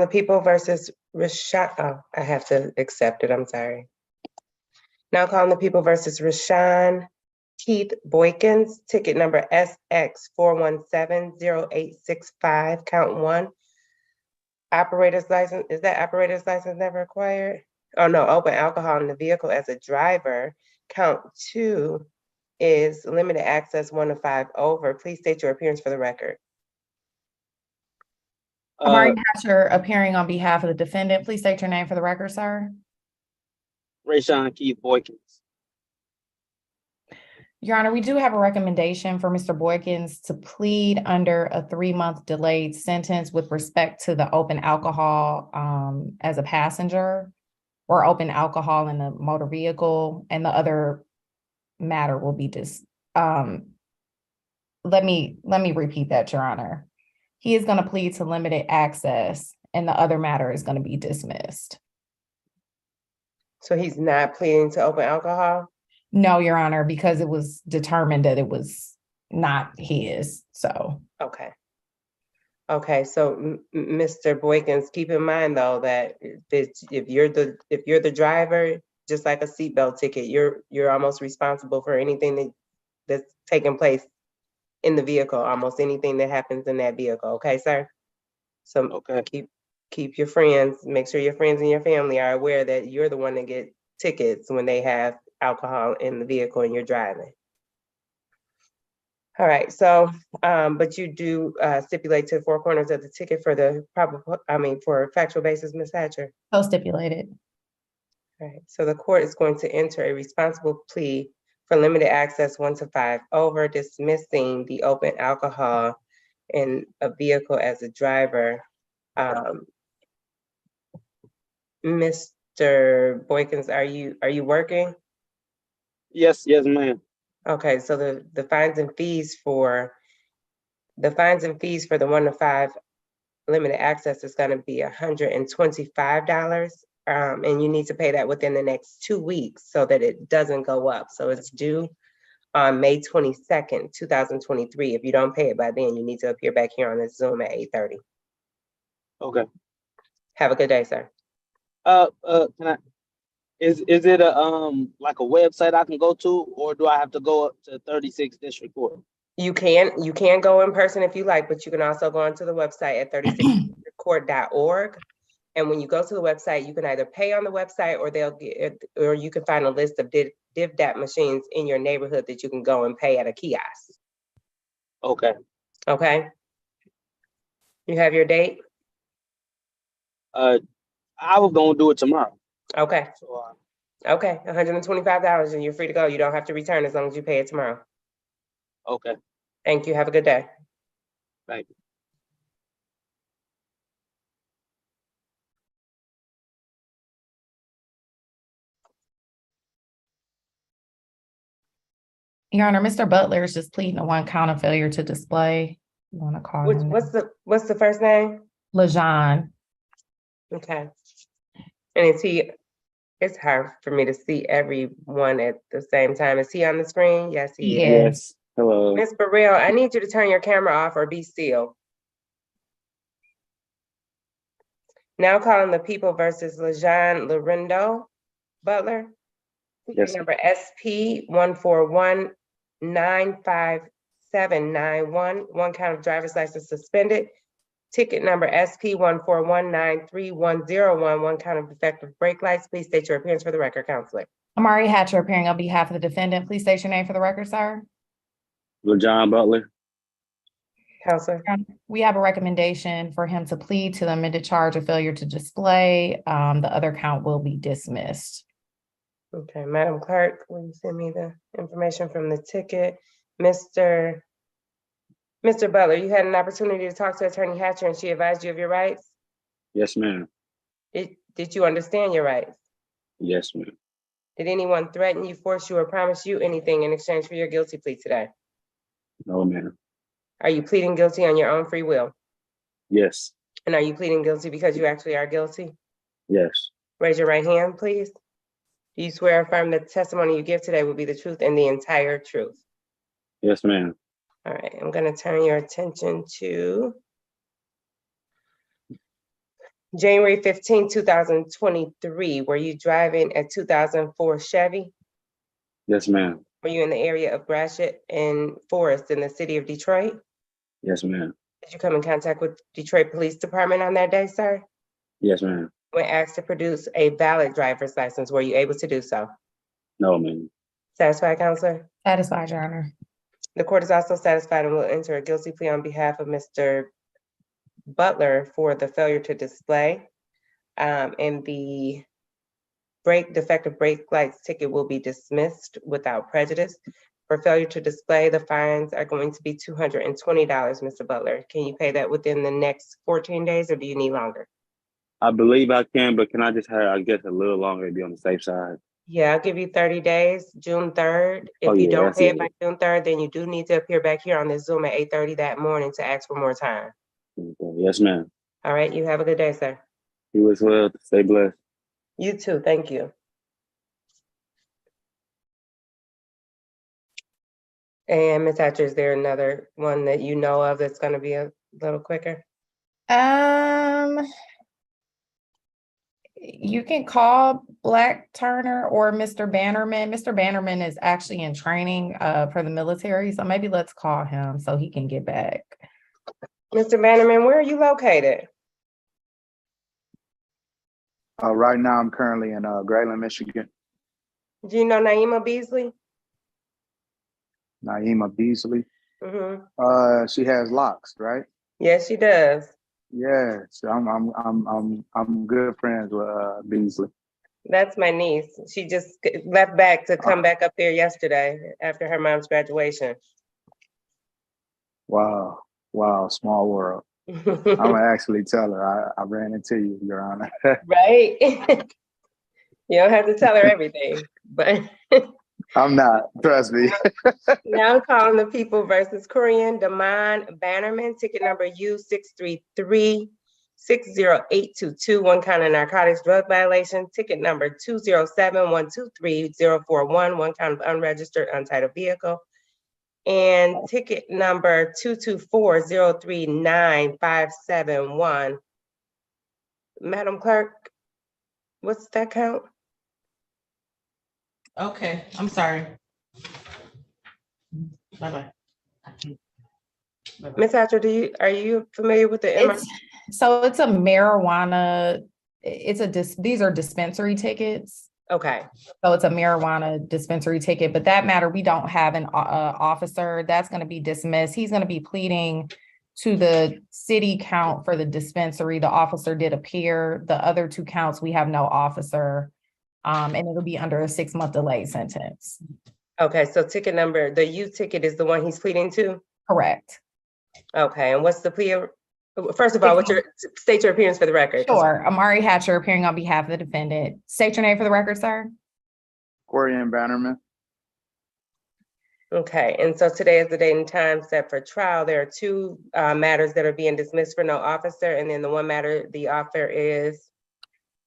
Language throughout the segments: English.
The People versus Rashawn. Oh, I have to accept it. I'm sorry. Now calling the People versus Rashawn Keith Boykins, ticket number SX4170865, count 1. Operator's license. Is that operator's license never acquired? Oh no, open alcohol in the vehicle as a driver. Count 2 is limited access 1 to 5 over. Please state your appearance for the record. Amari Hatcher appearing on behalf of the defendant. Please state your name for the record, sir. Rashawn Keith Boykins. Your Honor, we do have a recommendation for Mr. Boykins to plead under a 3-month delayed sentence with respect to the open alcohol as a passenger or open alcohol in the motor vehicle, and the other matter will be let me repeat that, Your Honor. He is going to plead to limited access and the other matter is going to be dismissed. So he's not pleading to open alcohol? No, Your Honor, because it was determined that it was not his, so. Okay. Okay, so Mr. Boykins, keep in mind though that if you're the driver, just like a seatbelt ticket, you're almost responsible for anything that's taking place in the vehicle, almost anything that happens in that vehicle. Okay, sir? So Okay. keep your friends, make sure your friends and your family are aware that you're the one that get tickets when they have alcohol in the vehicle and you're driving. All right, so, but you do stipulate to the 4 corners of the ticket for the for a factual basis, Ms. Hatcher? So stipulated. All right, so the court is going to enter a responsible plea for limited access 1 to 5 over, dismissing the open alcohol in a vehicle as a driver. Mr. Boykins, are you working? Yes, ma'am. Okay, so the fines and fees for the 1 to 5 limited access is going to be $125, and you need to pay that within the next 2 weeks so that it doesn't go up. So it's due on May 22nd, 2023. If you don't pay it by then, you need to appear back here on the Zoom at 8:30. Okay. Have a good day, sir. Can I? Is it a like a website I can go to, or do I have to go up to 36 District Court? You can go in person if you like, but you can also go onto the website at 36court.org. And when you go to the website, you can either pay on the website or you can find a list of DivDat machines in your neighborhood that you can go and pay at a kiosk. Okay. Okay. You have your date? I was gonna do it tomorrow. Okay. So, Okay, $125 and you're free to go. You don't have to return as long as you pay it tomorrow. okay. Thank you. Have a good day. Thank you. Your Honor, Mr. Butler is just pleading to 1 count of failure to display. You want to call him? What's the first name? LaJean. Okay. And it's hard for me to see everyone at the same time. Is he on the screen? Yes, he is. Yes. Hello. Ms. Burrell, I need you to turn your camera off or be still. Now calling the People versus LaJean Lorindo Butler. Yes. Number SP141-95791. 1 count of driver's license suspended. Ticket number SP141-93101. 1 count of defective brake lights. Please state your appearance for the record, Counselor. Amari Hatcher appearing on behalf of the defendant. Please state your name for the record, sir. LaJean Butler. Counselor. We have a recommendation for him to plead to the amended charge of failure to display. The other count will be dismissed. Okay, Madam Clerk, will you send me the information from the ticket? Mr. Butler, you had an opportunity to talk to Attorney Hatcher and she advised you of your rights? Yes, ma'am. Did you understand your rights? Yes, ma'am. Did anyone threaten you, force you, or promise you anything in exchange for your guilty plea today? No, ma'am. Are you pleading guilty on your own free will? Yes. And are you pleading guilty because you actually are guilty? Yes. Raise your right hand, please. Do you swear or affirm that the testimony you give today will be the truth and the entire truth? Yes, ma'am. All right, I'm going to turn your attention to January 15, 2023, were you driving a 2004 Chevy? Yes, ma'am. Were you in the area of Gratiot and Forest in the city of Detroit? Yes, ma'am. Did you come in contact with Detroit Police Department on that day, sir? Yes, ma'am. When asked to produce a valid driver's license, were you able to do so? No, ma'am. Satisfied, counselor? Satisfied, Your Honor. The court is also satisfied and will enter a guilty plea on behalf of Mr. Butler for the failure to display. And the defective brake lights ticket will be dismissed without prejudice. For failure to display, the fines are going to be $220, Mr. Butler. Can you pay that within the next 14 days or do you need longer? I believe I can, but can I just have, I guess, a little longer to be on the safe side? Yeah, I'll give you 30 days, June 3rd. If Oh, you yeah, don't that's pay it it. by June 3rd, then you do need to appear back here on this Zoom at 8:30 that morning to ask for more time. Okay. Yes, ma'am. All right, you have a good day, sir. You as well. Stay blessed. You too, thank you. And Ms. Hatcher, is there another one that you know of that's gonna be a little quicker? You can call Black Turner or Mr. Bannerman. Mr. Bannerman is actually in training for the military, so maybe let's call him so he can get back. Mr. Bannerman, where are you located? Right now, I'm currently in Grayling, Michigan. Do you know Naima Beasley? Naima Beasley. Mm-hmm. She has locks, right? Yes, she does. Yeah, so I'm good friends with Beasley. That's my niece. She just left back to come back up there yesterday after her mom's graduation. Wow, small world. I'm gonna actually tell her I ran into you, Your Honor. Right? You don't have to tell her everything, but I'm not, trust me. now I'm calling the people versus Korean Damon Bannerman, ticket number U633-60822, one count of narcotics drug violation, ticket number 207-123-041, one count of unregistered untitled vehicle, and ticket number 224-039-571. Madam Clerk, what's that count? Okay, I'm sorry. Bye-bye. Ms. Hatcher, are you familiar with the MI? It's a marijuana, these are dispensary tickets. Okay, So it's a marijuana dispensary ticket, but that matter, we don't have an officer. That's going to be dismissed. He's going to be pleading to the city count for the dispensary. The officer did appear. The other two counts, we have no officer. And it'll be under a 6-month delayed sentence. okay, so ticket number, the U ticket is the one he's pleading to? Correct. Okay, and what's the plea? First of all, state your appearance for the record. Sure. Amari Hatcher appearing on behalf of the defendant. State your name for the record, sir. Korean Bannerman. Okay, and so today is the date and time set for trial. There are two matters that are being dismissed for no officer, and then the one matter, the offer is?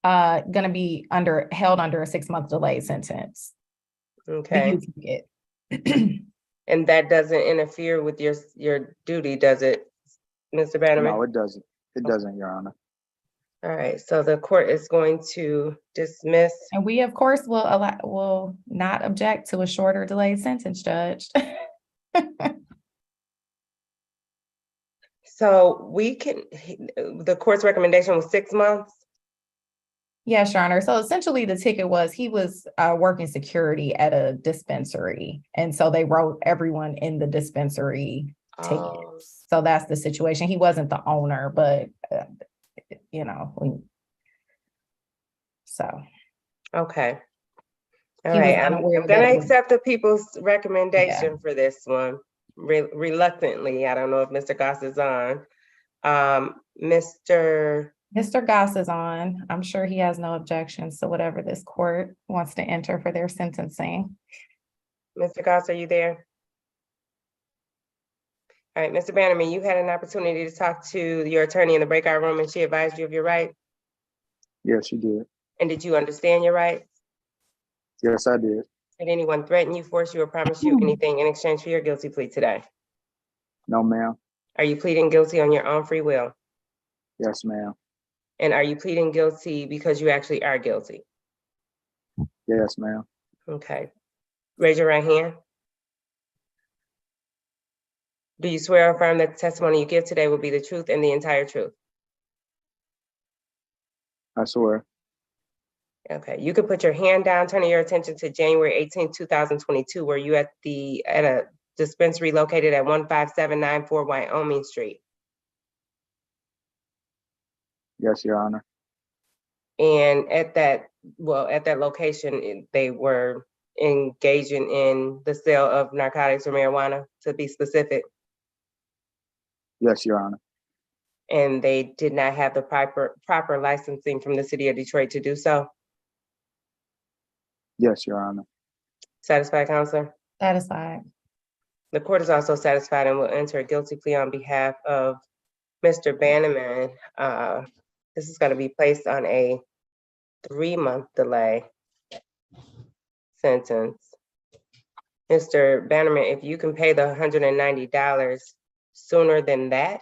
Gonna be held under a 6-month delayed sentence. Okay, The and that doesn't interfere with your duty, does it, Mr. Bannerman? No, it doesn't. It doesn't, Your Honor. All right, so the court is going to dismiss. And we, of course, will not object to a shorter delayed sentence, Judge. So the court's recommendation was 6 months? Yes, Your Honor. So essentially the ticket was, he was working security at a dispensary. And so they wrote everyone in the dispensary tickets. So that's the situation. He wasn't the owner, but so. Okay. All He was right, I'm unaware gonna that it was- accept the people's recommendation for this one, reluctantly. I don't know if Mr. Goss is on. Mr. Goss is on. I'm sure he has no objections to whatever this court wants to enter for their sentencing. Mr. Goss, are you there? All right, Mr. Bannerman, you had an opportunity to talk to your attorney in the breakout room and she advised you of your rights? Yes, you did. And did you understand your rights? Yes, I did. Did anyone threaten you, force you, or promise you anything in exchange for your guilty plea today? No, ma'am. Are you pleading guilty on your own free will? Yes, ma'am. And are you pleading guilty because you actually are guilty? Yes, ma'am. Okay. Raise your right hand. Do you swear or affirm that the testimony you give today will be the truth and the entire truth? I swear. Okay, you can put your hand down, turning your attention to January 18th, 2022, where you at a dispensary located at 15794 Wyoming Street. Yes, Your Honor. And at that location, they were engaging in the sale of narcotics or marijuana, to be specific. Yes, Your Honor. And they did not have the proper licensing from the city of Detroit to do so. Yes, Your Honor. Satisfied, counselor? Satisfied. The court is also satisfied and will enter a guilty plea on behalf of Mr. Bannerman. This is going to be placed on a 3-month delay sentence. Mr. Bannerman, if you can pay the $190 sooner than that,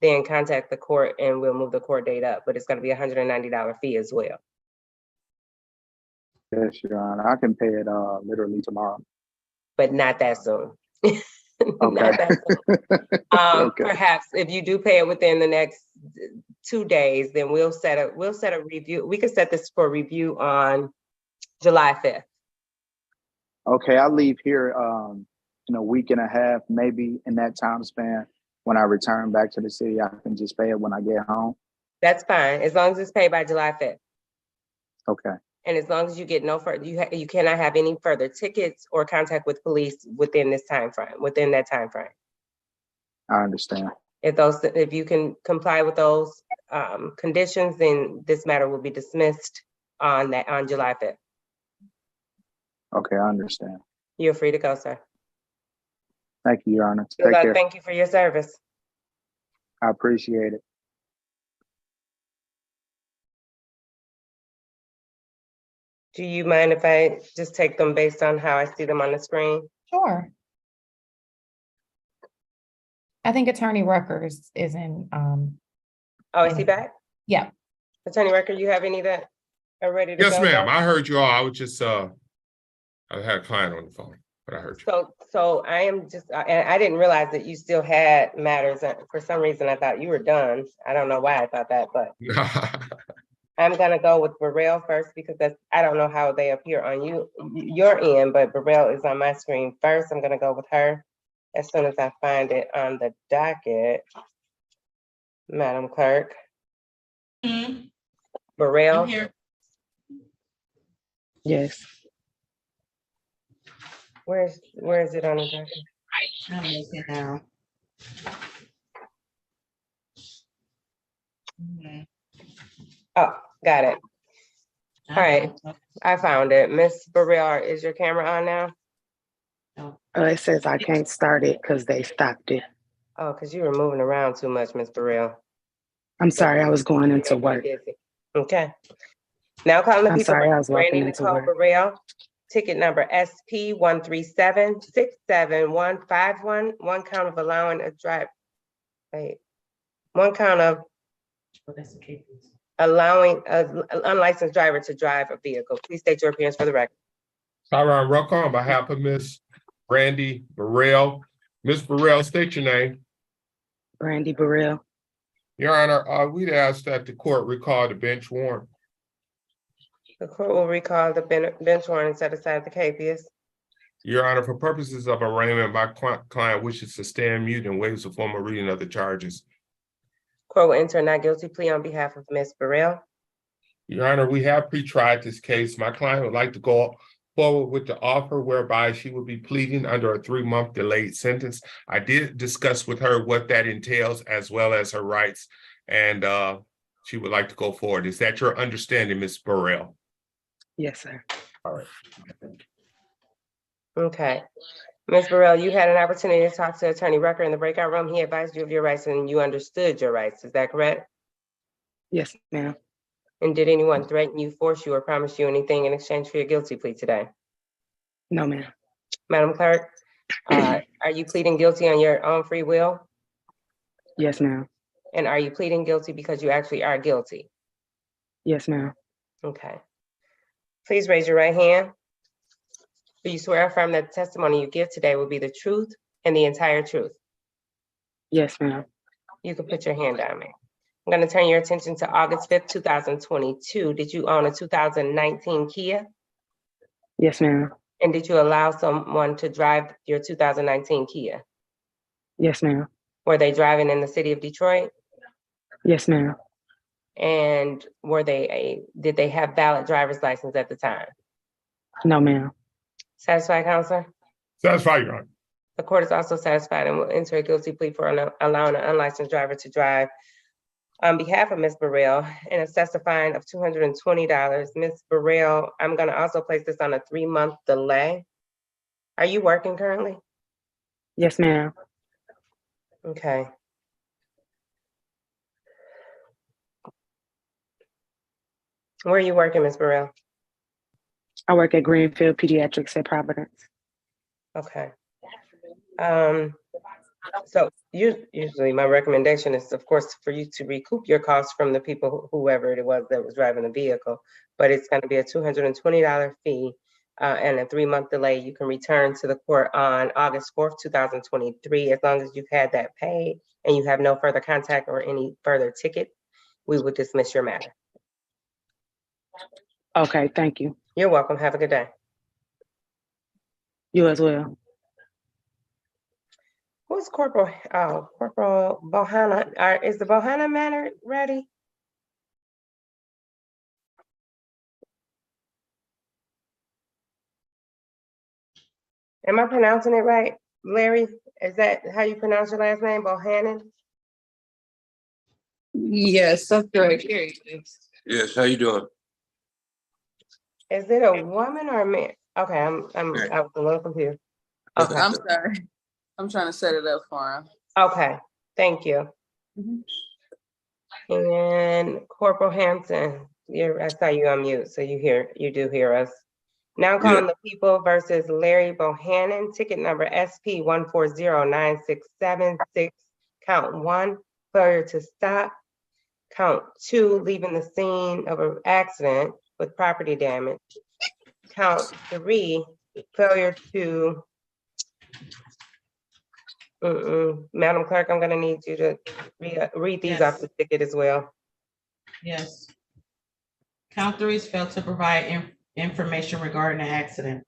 then contact the court and we'll move the court date up, but it's going to be a $190 fee as well. Yes, Your Honor. I can pay it literally tomorrow. But not that soon. Okay. Not that soon. Okay. Perhaps if you do pay it within the next 2 days, then we'll set a review. We can set this for review on July 5th. Okay, I leave here in a week and a half, maybe in that time span. When I return back to the city, I can just pay it when I get home. That's fine, as long as it's paid by July 5th. Okay. And as long as you get no further, you cannot have any further tickets or contact with police within that time frame. I understand. If you can comply with those conditions, then this matter will be dismissed on July 5th. Okay, I understand. You're free to go, sir. Thank you, Your Honor. Good Take luck. care. Thank you for your service. I appreciate it. Do you mind if I just take them based on how I see them on the screen? Sure. I think Attorney Ruckers is in, Oh, is he back? yeah. Attorney Record, you have any that are ready to go? Yes, ma'am. now? I heard you all. I was just, I had a client on the phone, but I heard you. So I am just, and I didn't realize that you still had matters. For some reason, I thought you were done. I don't know why I thought that, but I'm gonna go with Burrell first because I don't know how they appear on your end, but Burrell is on my screen first. I'm gonna go with her as soon as I find it on the docket. Madam Clerk. Burrell. I'm here. Yes. Where is it on the docket? I'm looking now. Oh, got it. All right, I found it. Miss Burrell, is your camera on now? It says I can't start it because they stopped it. Oh, because you were moving around too much, Miss Burrell. I'm sorry, I was going into work. Okay. Now calling the I'm people. sorry, I was walking Brandon into Nicole work. Burrell, ticket number SP 137-67151. One count of allowing a drive. Wait. One count of allowing an unlicensed driver to drive a vehicle. Please state your appearance for the record. Tyron Rucker on behalf of Miss Brandy Burrell. Miss Burrell, state your name. Brandy Burrell. Your Honor, we'd ask that the court recall the bench warrant. The court will recall the bench warrant and set aside the capias. Your Honor, for purposes of arraignment, my client wishes to stand mute and waives the formal reading of the charges. Court will enter a not guilty plea on behalf of Ms. Burrell. Your Honor, we have pre-tried this case. My client would like to go forward with the offer whereby she would be pleading under a 3-month delayed sentence. I did discuss with her what that entails as well as her rights, and she would like to go forward. Is that your understanding, Ms. Burrell? Yes, sir. All right. Okay. Ms. Burrell, you had an opportunity to talk to Attorney Rucker in the breakout room. He advised you of your rights and you understood your rights. Is that correct? Yes, ma'am. And did anyone threaten you, force you, or promise you anything in exchange for your guilty plea today? No, ma'am. Madam Clerk, are you pleading guilty on your own free will? Yes, ma'am. And are you pleading guilty because you actually are guilty? Yes, ma'am. Okay. Please raise your right hand. Do you swear or affirm that the testimony you give today will be the truth and the entire truth? Yes, ma'am. You can put your hand down, ma'am. I'm going to turn your attention to August 5th, 2022. Did you own a 2019 Kia? Yes, ma'am. And did you allow someone to drive your 2019 Kia? Yes, ma'am. Were they driving in the city of Detroit? Yes, ma'am. And did they have valid driver's license at the time? No, ma'am. Satisfied, counselor? Satisfied, Your Honor. The court is also satisfied and will enter a guilty plea for allowing an unlicensed driver to drive. On behalf of Ms. Burrell, and assess a fine of $220. Ms. Burrell, I'm gonna also place this on a 3-month delay. Are you working currently? Yes, ma'am. Okay. Where are you working, Ms. Burrell? I work at Greenfield Pediatrics at Providence. Okay. So usually my recommendation is, of course, for you to recoup your costs from the people, whoever it was that was driving the vehicle, but it's going to be a $220 fee and a 3-month delay. You can return to the court on August 4th, 2023. As long as you've had that paid and you have no further contact or any further ticket, we will dismiss your matter. Okay, thank you. You're welcome. Have a good day. You as well. Who's Corporal Bohanna? Is the Bohanna matter ready? Am I pronouncing it right? Larry, is that how you pronounce your last name, Bohannon? Yes, that's correct. Here it is. Yes, how you doing? Is it a woman or a man? Okay, I was a little confused. Okay, I'm sorry. I'm trying to set it up for him. okay, thank you. And Corporal Hampton, I saw you on mute, so you do hear us. Now calling the people versus Larry Bohannon, ticket number SP 1409676, count 1, failure to stop. Count 2, leaving the scene of an accident with property damage. Count 3, failure to, Madam Clerk, I'm gonna need you to read these off the ticket as well. Yes. Count 3 is failed to provide information regarding the accident.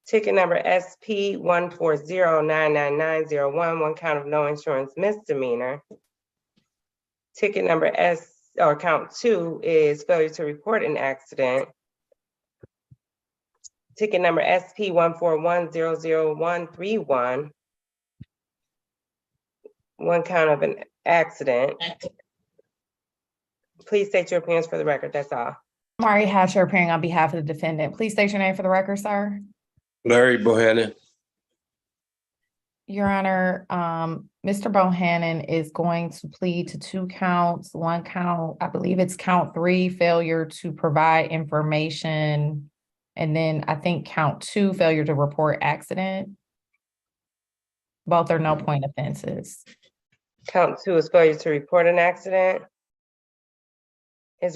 Ticket number SP 140999901, 1 count of no insurance misdemeanor. Ticket number count 2 is failure to report an accident. Ticket number SP 141000131, 1 count of an accident. Please state your appearance for the record, that's all. Mari Hatcher appearing on behalf of the defendant. Please state your name for the record, sir. Larry Bohannon. Your Honor, Mr. Bohannon is going to plead to 2 counts. 1 count, I believe it's count 3, failure to provide information. And then I think count 2, failure to report accident. Both are no point offenses. Count 2 is failure to report an accident. I'm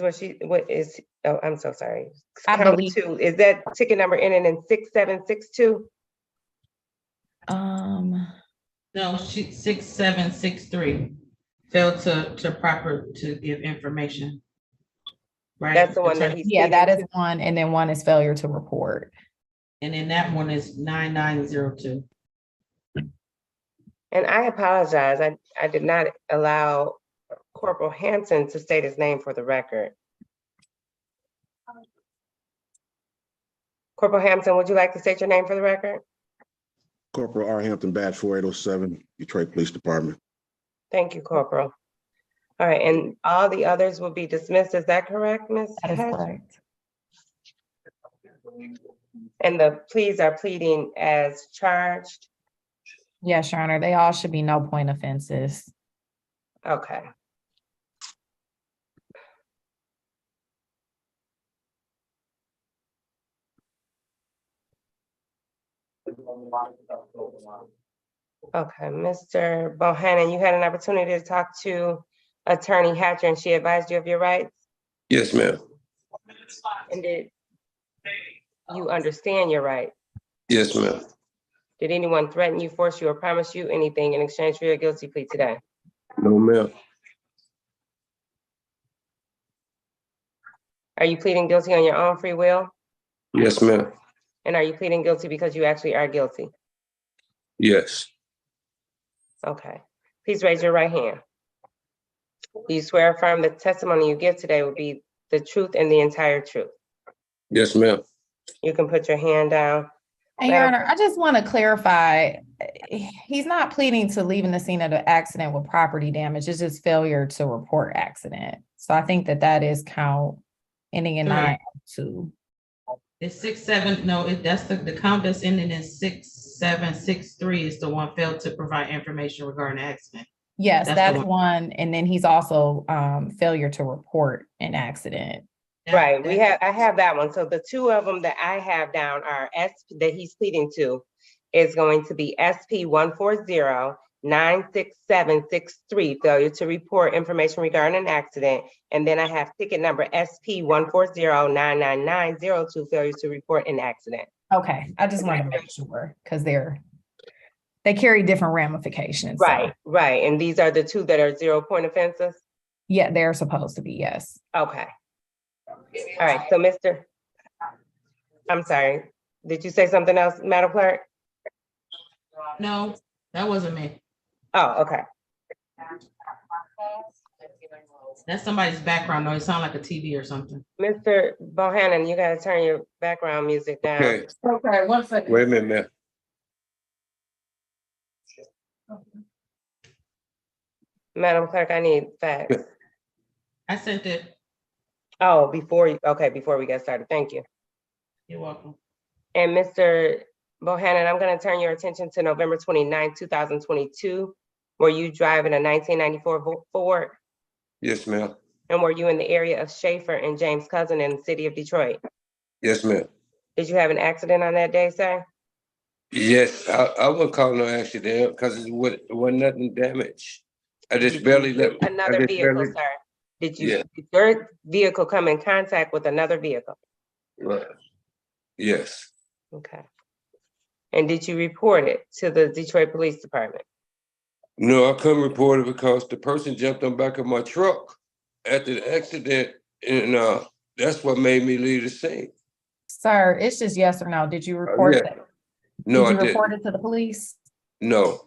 so sorry. I Count believe- 2, is that ticket number ending in 6762? No, 6763. Failed to give information. Right? That's the one that he's. Yeah, that is 1, and then 1 is failure to report. And then that one is 9902. And I apologize, I did not allow Corporal Hampton to state his name for the record. Corporal Hampton, would you like to state your name for the record? Corporal R. Hampton, Badge 4807, Detroit Police Department. Thank you, Corporal. All right, and all the others will be dismissed, is that correct, Ms. That is Hatch? correct. And the pleas are pleading as charged? Yes, Your Honor, they all should be no point offenses. Okay. Okay, Mr. Bohannon, you had an opportunity to talk to Attorney Hatcher, and she advised you of your rights? Yes, ma'am. And did you understand your rights? Yes, ma'am. Did anyone threaten you, force you, or promise you anything in exchange for your guilty plea today? No, ma'am. Are you pleading guilty on your own free will? Yes, ma'am. And are you pleading guilty because you actually are guilty? Yes. Okay. Please raise your right hand. Do you swear or affirm the testimony you give today will be the truth and the entire truth? Yes, ma'am. You can put your hand down. And Your Madam- Honor, I just want to clarify, he's not pleading to leaving the scene of the accident with property damage. It's just failure to report accident. So I think that is count ending in Correct. 9-2. It's 6-7, no, that's the count that's ending in 6-7-6-3 is the one failed to provide information regarding the accident. Yes, That's the that's one. one. And then he's also failure to report an accident. Right, I have that one. So the two of them that I have down are that he's pleading to is going to be SP 140-96763, failure to report information regarding an accident. And then I have ticket number SP 140-99902, failure to report an accident. Okay, I just wanted to make sure because they carry different ramifications. so- Right. And these are the two that are 0-point offenses? Yeah, they're supposed to be, yes. Okay. All right, so I'm sorry, did you say something else, Madam Clerk? No, that wasn't me. Oh, okay. That's somebody's background noise. It sound like a TV or something. Mr. Bohannon, you gotta turn your background music down. Okay. Okay, 1 second. Wait a minute, ma'am. Madam Clerk, I need facts. I sent it. Oh, before we get started, thank you. You're welcome. And Mr. Bohannon, I'm gonna turn your attention to November 29th, 2022. Were you driving a 1994 Ford? Yes, ma'am. And were you in the area of Schaefer and James Cousin in the city of Detroit? Yes, ma'am. Did you have an accident on that day, sir? Yes, I wouldn't call no accident because it wasn't nothing damaged. I just barely let Another vehicle, sir. Did your vehicle come in contact with another vehicle? Right. Yes. Okay. And did you report it to the Detroit Police Department? No, I couldn't report it because the person jumped on back of my truck after the accident, and that's what made me leave the scene. Sir, it's just yes or no. Did you report yeah. that? No, Did you I report didn't. it to the police? No.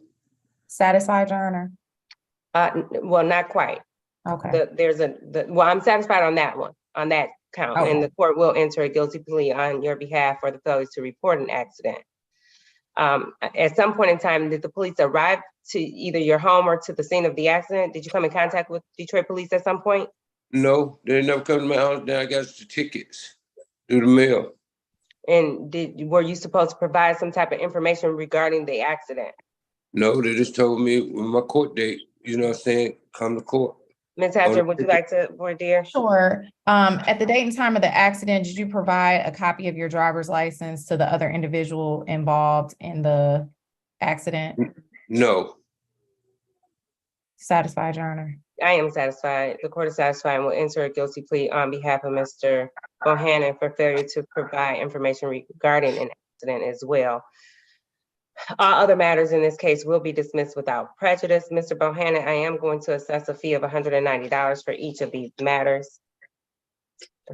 Satisfied, Your Honor? Well, not quite. Okay. I'm satisfied on that one, on that count, and Okay. the court will enter a guilty plea on your behalf for the failure to report an accident. At some point in time, did the police arrive to either your home or to the scene of the accident? Did you come in contact with Detroit police at some point? No, they never come to my house. Then I got the tickets through the mail. And were you supposed to provide some type of information regarding the accident? No, they just told me with my court date, you know what I'm saying, come to court. Ms. Hatcher, would you like to, dear? Sure. At the date and time of the accident, did you provide a copy of your driver's license to the other individual involved in the accident? No. Satisfied, Your Honor? I am satisfied. The court is satisfied and will enter a guilty plea on behalf of Mr. Bohannon for failure to provide information regarding an accident as well. All other matters in this case will be dismissed without prejudice. Mr. Bohannon, I am going to assess a fee of $190 for each of these matters.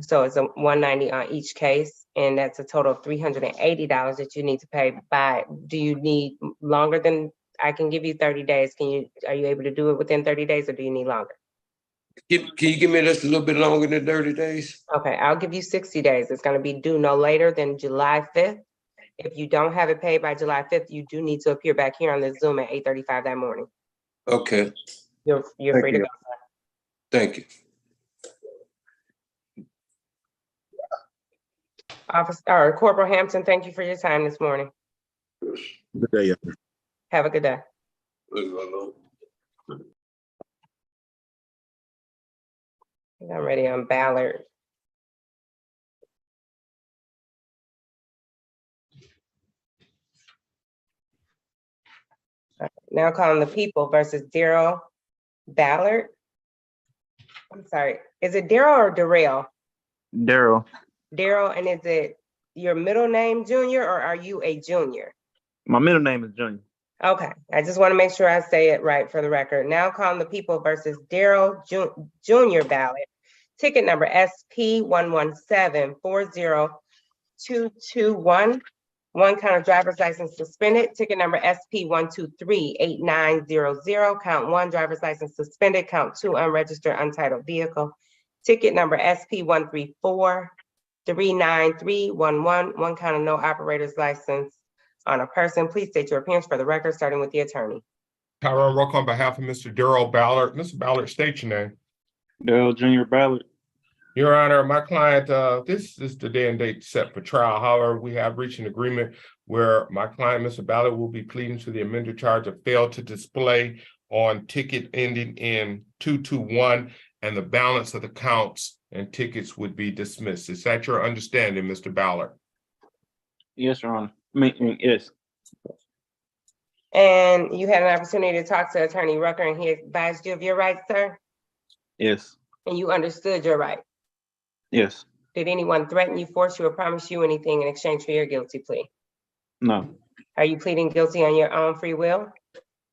So it's a $190 on each case, and that's a total of $380 that you need to pay by. Do you need longer than, I can give you 30 days. Are you able to do it within 30 days or do you need longer? Can you give me just a little bit longer than 30 days? Okay, I'll give you 60 days. It's gonna be due no later than July 5th. If you don't have it paid by July 5th, you do need to appear back here on the Zoom at 8:35 that morning. Okay. You're Thank free to you. go. Thank you. Corporal Hampton, thank you for your time this morning. Good day, Your Honor. Have a good day. I'm ready on Ballard. Now calling the people versus Daryl Ballard. I'm sorry, is it Daryl or Darrell? Daryl. Daryl, and is it your middle name Junior, or are you a junior? My middle name is Junior. Okay, I just want to make sure I say it right for the record. Now calling the people versus Daryl Junior ballot. Ticket number SP 117-40221. One count of driver's license suspended. Ticket number SP 1238900. Count one, driver's license suspended. Count two, unregistered untitled vehicle. Ticket number SP 134-39311. One count of no operator's license on a person. Please state your appearance for the record, starting with the attorney. Tyrone Rock on behalf of Mr. Daryl Ballard. Mr. Ballard, state your name. Daryl Junior Ballard. Your Honor, my client, this is the day and date set for trial. However, we have reached an agreement where my client, Mr. Ballard, will be pleading to the amended charge of failed to display on ticket ending in 221, and the balance of the counts and tickets would be dismissed. Is that your understanding, Mr. Ballard? Yes, Your Honor. Yes. And you had an opportunity to talk to Attorney Rucker, and he advised you of your rights, sir? Yes. And you understood your right? Yes. Did anyone threaten you, force you, or promise you anything in exchange for your guilty plea? No. Are you pleading guilty on your own free will?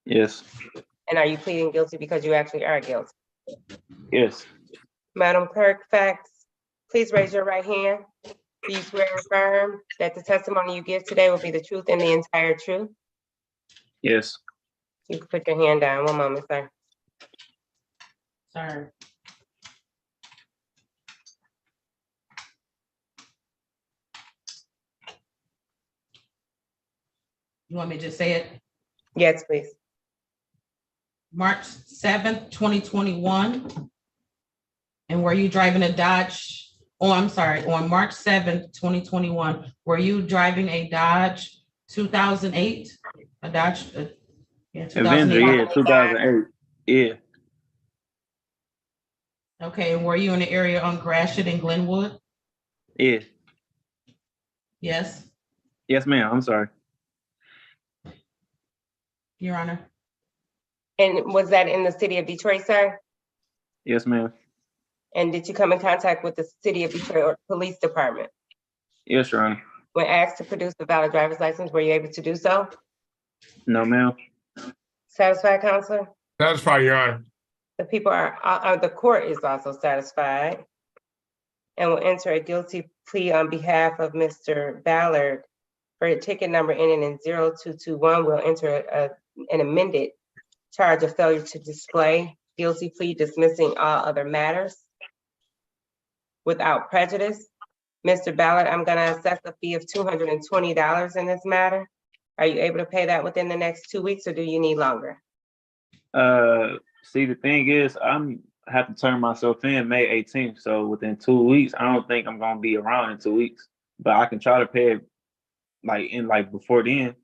Yes. And are you pleading guilty because you actually are guilty? Yes. Madam Clerk, facts, please raise your right hand. Do you swear and affirm that the testimony you give today will be the truth and the entire truth? Yes. You can put your hand down. One moment, sir. Sorry. You want me to just say it? Yes, please. March 7th, 2021. And were you driving a Dodge? Oh, I'm sorry, on March 7th, 2021, were you driving a Dodge 2008? A Dodge? Yeah, Avenger, 2008. yeah, 2008. Yeah. Okay, and were you in the area on Gratiot and Glenwood? Yeah. Yes, Yes, ma'am. I'm sorry. Your Honor. And was that in the city of Detroit, sir? Yes, ma'am. And did you come in contact with the city of Detroit Police Department? Yes, Your Honor. When asked to produce a valid driver's license, were you able to do so? No, ma'am. Satisfied, Counselor? Satisfy, Your Honor. The people the court is also satisfied and will enter a guilty plea on behalf of Mr. Ballard for a ticket number ending in 0221. We'll enter an amended charge of failure to display, guilty plea dismissing all other matters without prejudice. Mr. Ballard, I'm gonna assess a fee of $220 in this matter. Are you able to pay that within the next 2 weeks, or do you need longer? See, the thing is, I have to turn myself in May 18th. So within 2 weeks, I don't think I'm gonna be around in 2 weeks. But I can try to pay it before then.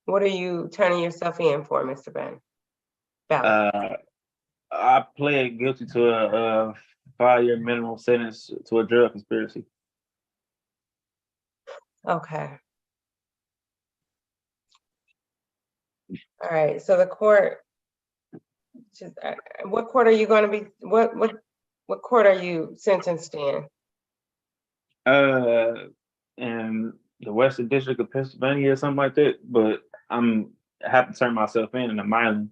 What are you turning yourself in for, Mr. Ballard? I pled guilty to a 5-year minimum sentence to a drug conspiracy. Okay. All right, so the court, what court are you gonna be, what court are you sentenced in? In the Western District of Pennsylvania or something like that. But I have to turn myself in the Milan.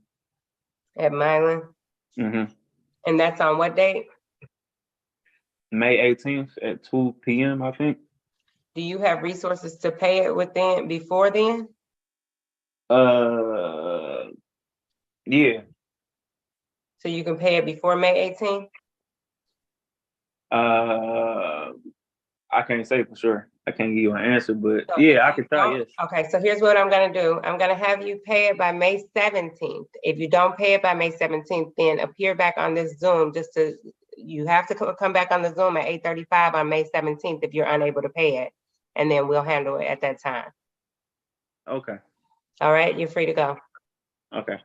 At Milan? Mm-hmm. And that's on what date? May 18th at 2 p.m., I think. Do you have resources to pay it before then? Yeah. So you can pay it before May 18th? I can't say for sure. I can't give you an answer, but So yeah, I can try, yes. Okay, so here's what I'm gonna do. I'm gonna have you pay it by May 17th. If you don't pay it by May 17th, then appear back on this Zoom you have to come back on the Zoom at 8:35 on May 17th if you're unable to pay it. And then we'll handle it at that time. Okay. All right, you're free to go. Okay.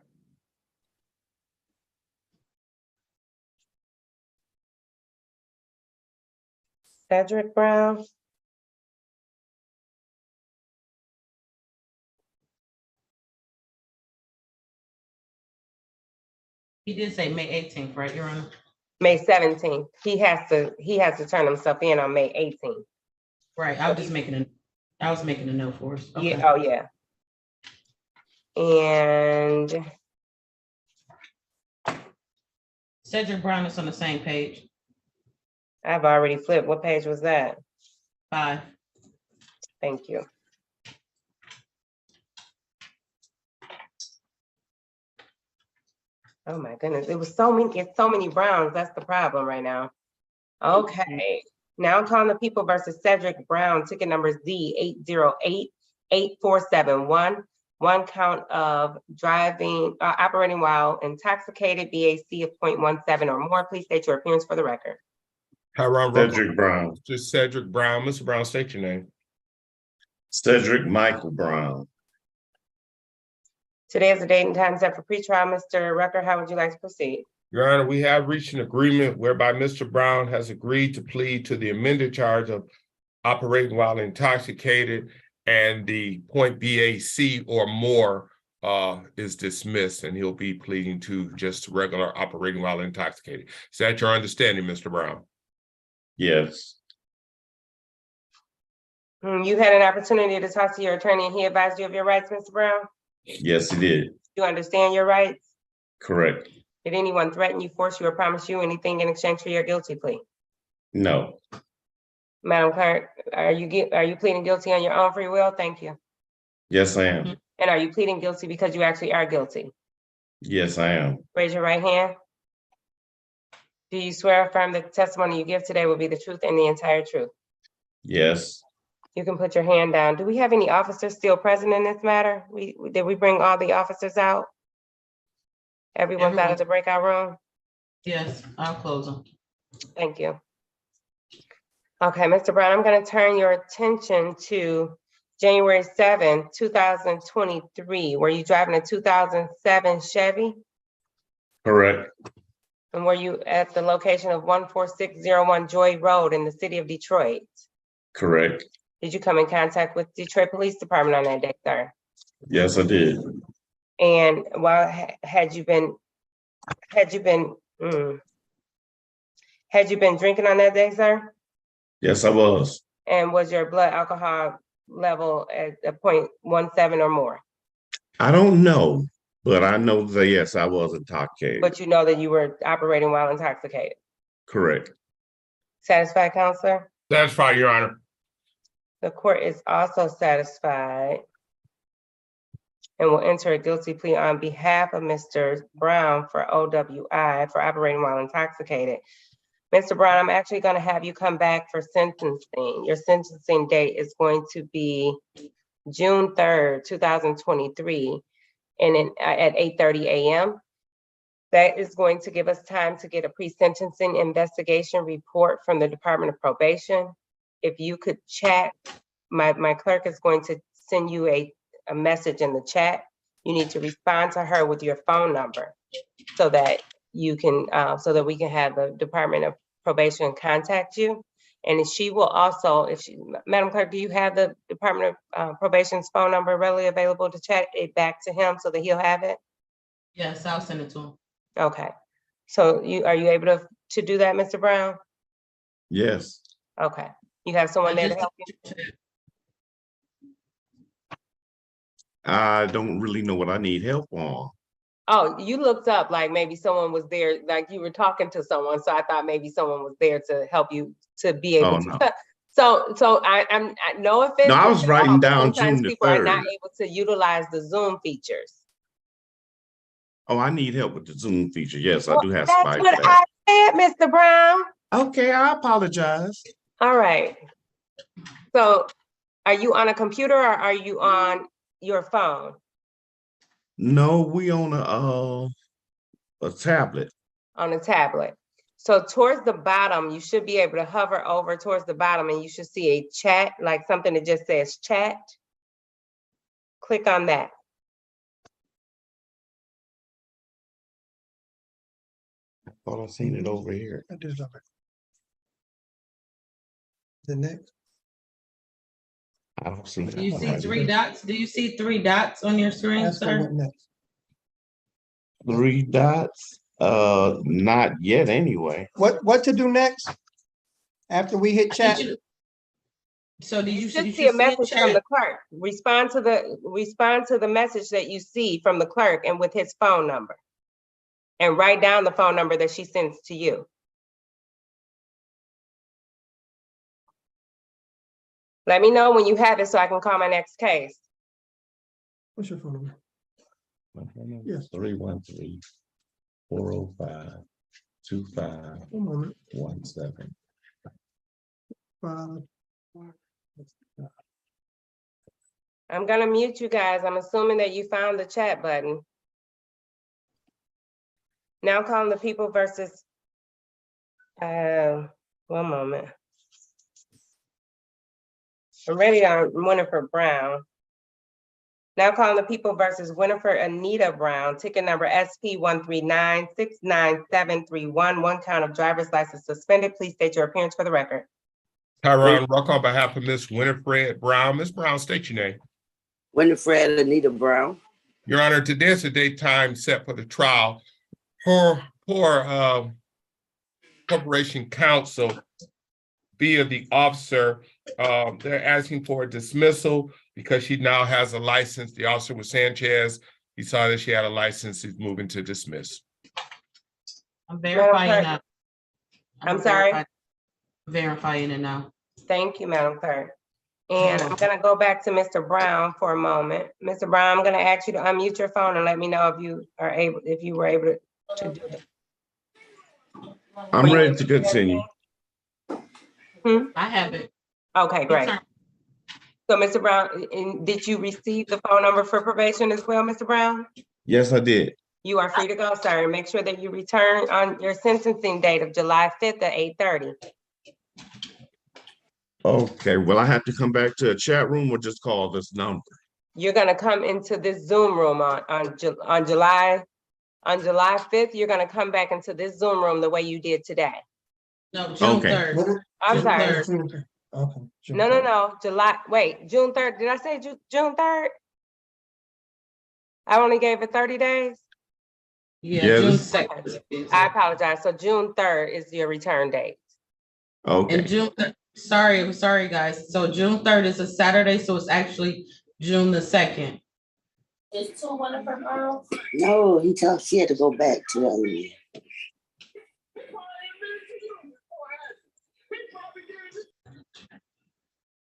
Cedric Brown. He did say May 18th, right, Your Honor? May 17th. He has to turn himself in on May 18th. Right, I was just making a note for us. Okay. Yeah, oh, yeah. And Cedric Brown is on the same page, I've already flipped. What page was that? 5. Thank you. Oh my goodness, it's so many Browns. That's the problem right now. Okay, now I'm calling the People versus Cedric Brown, ticket number Z808-8471. One count of operating while intoxicated, BAC of 0.17 or more. Please state your appearance for the record. Cedric Brown. Just Cedric Brown. Mr. Brown, state your name. Cedric Michael Brown. Today is the date and time set for pretrial. Mr. Rucker, how would you like to proceed? Your Honor, we have reached an agreement whereby Mr. Brown has agreed to plead to the amended charge of operating while intoxicated, and the point BAC or more is dismissed, and he'll be pleading to just regular operating while intoxicated. Is that your understanding, Mr. Brown? Yes. You had an opportunity to talk to your attorney and he advised you of your rights, Mr. Brown? Yes, he did. You understand your rights? Correct. Did anyone threaten you, force you, or promise you anything in exchange for your guilty plea? No. Madam Clerk, are you pleading guilty on your own free will? Thank you. Yes, I am. And are you pleading guilty because you actually are guilty? Yes, I am. Raise your right hand. Do you swear or affirm that the testimony you give today will be the truth and the entire truth? Yes. You can put your hand down. Do we have any officers still present in this matter? Did we bring all the officers out? Everyone's out of the breakout room? Yes, I'll close them. Thank you. Okay, Mr. Brown, I'm going to turn your attention to January 7, 2023. Were you driving a 2007 Chevy? Correct. And were you at the location of 14601 Joy Road in the city of Detroit? Correct. Did you come in contact with Detroit Police Department on that day, sir? Yes, I did. And had you been drinking on that day, sir? Yes, I was. And was your blood alcohol level at a 0.17 or more? I don't know, but I know that yes, I was intoxicated. But you know that you were operating while intoxicated? Correct. Satisfied, counselor? Satisfied, Your Honor. The court is also satisfied and will enter a guilty plea on behalf of Mr. Brown for OWI for operating while intoxicated. Mr. Brown, I'm actually going to have you come back for sentencing. Your sentencing date is going to be June 3rd, 2023, and at 8:30 a.m. That is going to give us time to get a pre-sentencing investigation report from the Department of Probation. If you could chat, my clerk is going to send you a message in the chat. You need to respond to her with your phone number so that you can, so that we can have the Department of Probation contact you. And she will also, Madam Clerk, do you have the Department of Probation's phone number readily available to chat it back to him so that he'll have it? Yes, I'll send it to him. Okay. So are you able to do that, Mr. Brown? Yes. Okay. You have someone there to help you? I don't really know what I need help on. Oh, you looked up like maybe someone was there, like you were talking to someone. So I thought maybe someone was there to help you to be able to. No. So I'm no offense. No, I was writing down sometimes June the people are 3rd. not able to utilize the Zoom features. Oh, I need help with the Zoom feature. Yes, I Well, do have that's somebody what for that. I said, Mr. Brown. Okay, I apologize. All right. So are you on a computer or are you on your phone? No, we on a tablet. On a tablet. So towards the bottom, you should be able to hover over towards the bottom and you should see a chat, like something that just says chat. Click on that. I thought I seen it over here. The next. I don't see it. Do you see 3 dots? Do you see 3 dots on your screen, Ask her sir? what next. 3 dots. Not yet anyway. What to do next? After we hit chat? So did You you should you see a should message from the chat. clerk. Respond to the message that you see from the clerk and with his phone number. And write down the phone number that she sends to you. Let me know when you have it so I can call my next case. What's your phone number? Yes. 313-405-2517. 1 moment. 5. I'm gonna mute you guys. I'm assuming that you found the chat button. Now calling the people versus, 1 moment. I'm ready on Winifred Brown. Now calling the people versus Winifred Anita Brown, ticket number SP 139-69731, 1 count of driver's license suspended. Please state your appearance for the record. Tyrone Ruck on behalf of Miss Winifred Brown. Miss Brown, state your name. Winifred Anita Brown. Your Honor, today's the date time set for the trial. Poor Corporation Counsel via the officer, they're asking for a dismissal because she now has a license. The officer was Sanchez. He saw that she had a license. He's moving to dismiss. I'm verifying that. I'm sorry? Verifying it now. Thank you, Madam Clerk. And I'm gonna go back to Mr. Brown for a moment. Mr. Brown, I'm gonna ask you to unmute your phone and let me know if you were able to do it. I'm ready to continue. I have it. Okay, great. So, Mr. Brown, did you receive the phone number for probation as well, Mr. Brown? Yes, I did. You are free to go, sir. Make sure that you return on your sentencing date of July 5th at 8:30. Okay, will I have to come back to a chat room or just call this number? You're gonna come into this Zoom room on July 5th. You're gonna come back into this Zoom room the way you did today. No, June 3rd. I'm sorry. Okay. No, June 3rd. Did I say June 3rd? I only gave it 30 days? Yeah, June 2nd. I apologize. So June 3rd is your return date. Okay. And sorry guys. So June 3rd is a Saturday, so it's actually June the 2nd. Is 2 Winifred Brown? No, he told she had to go back to the other year.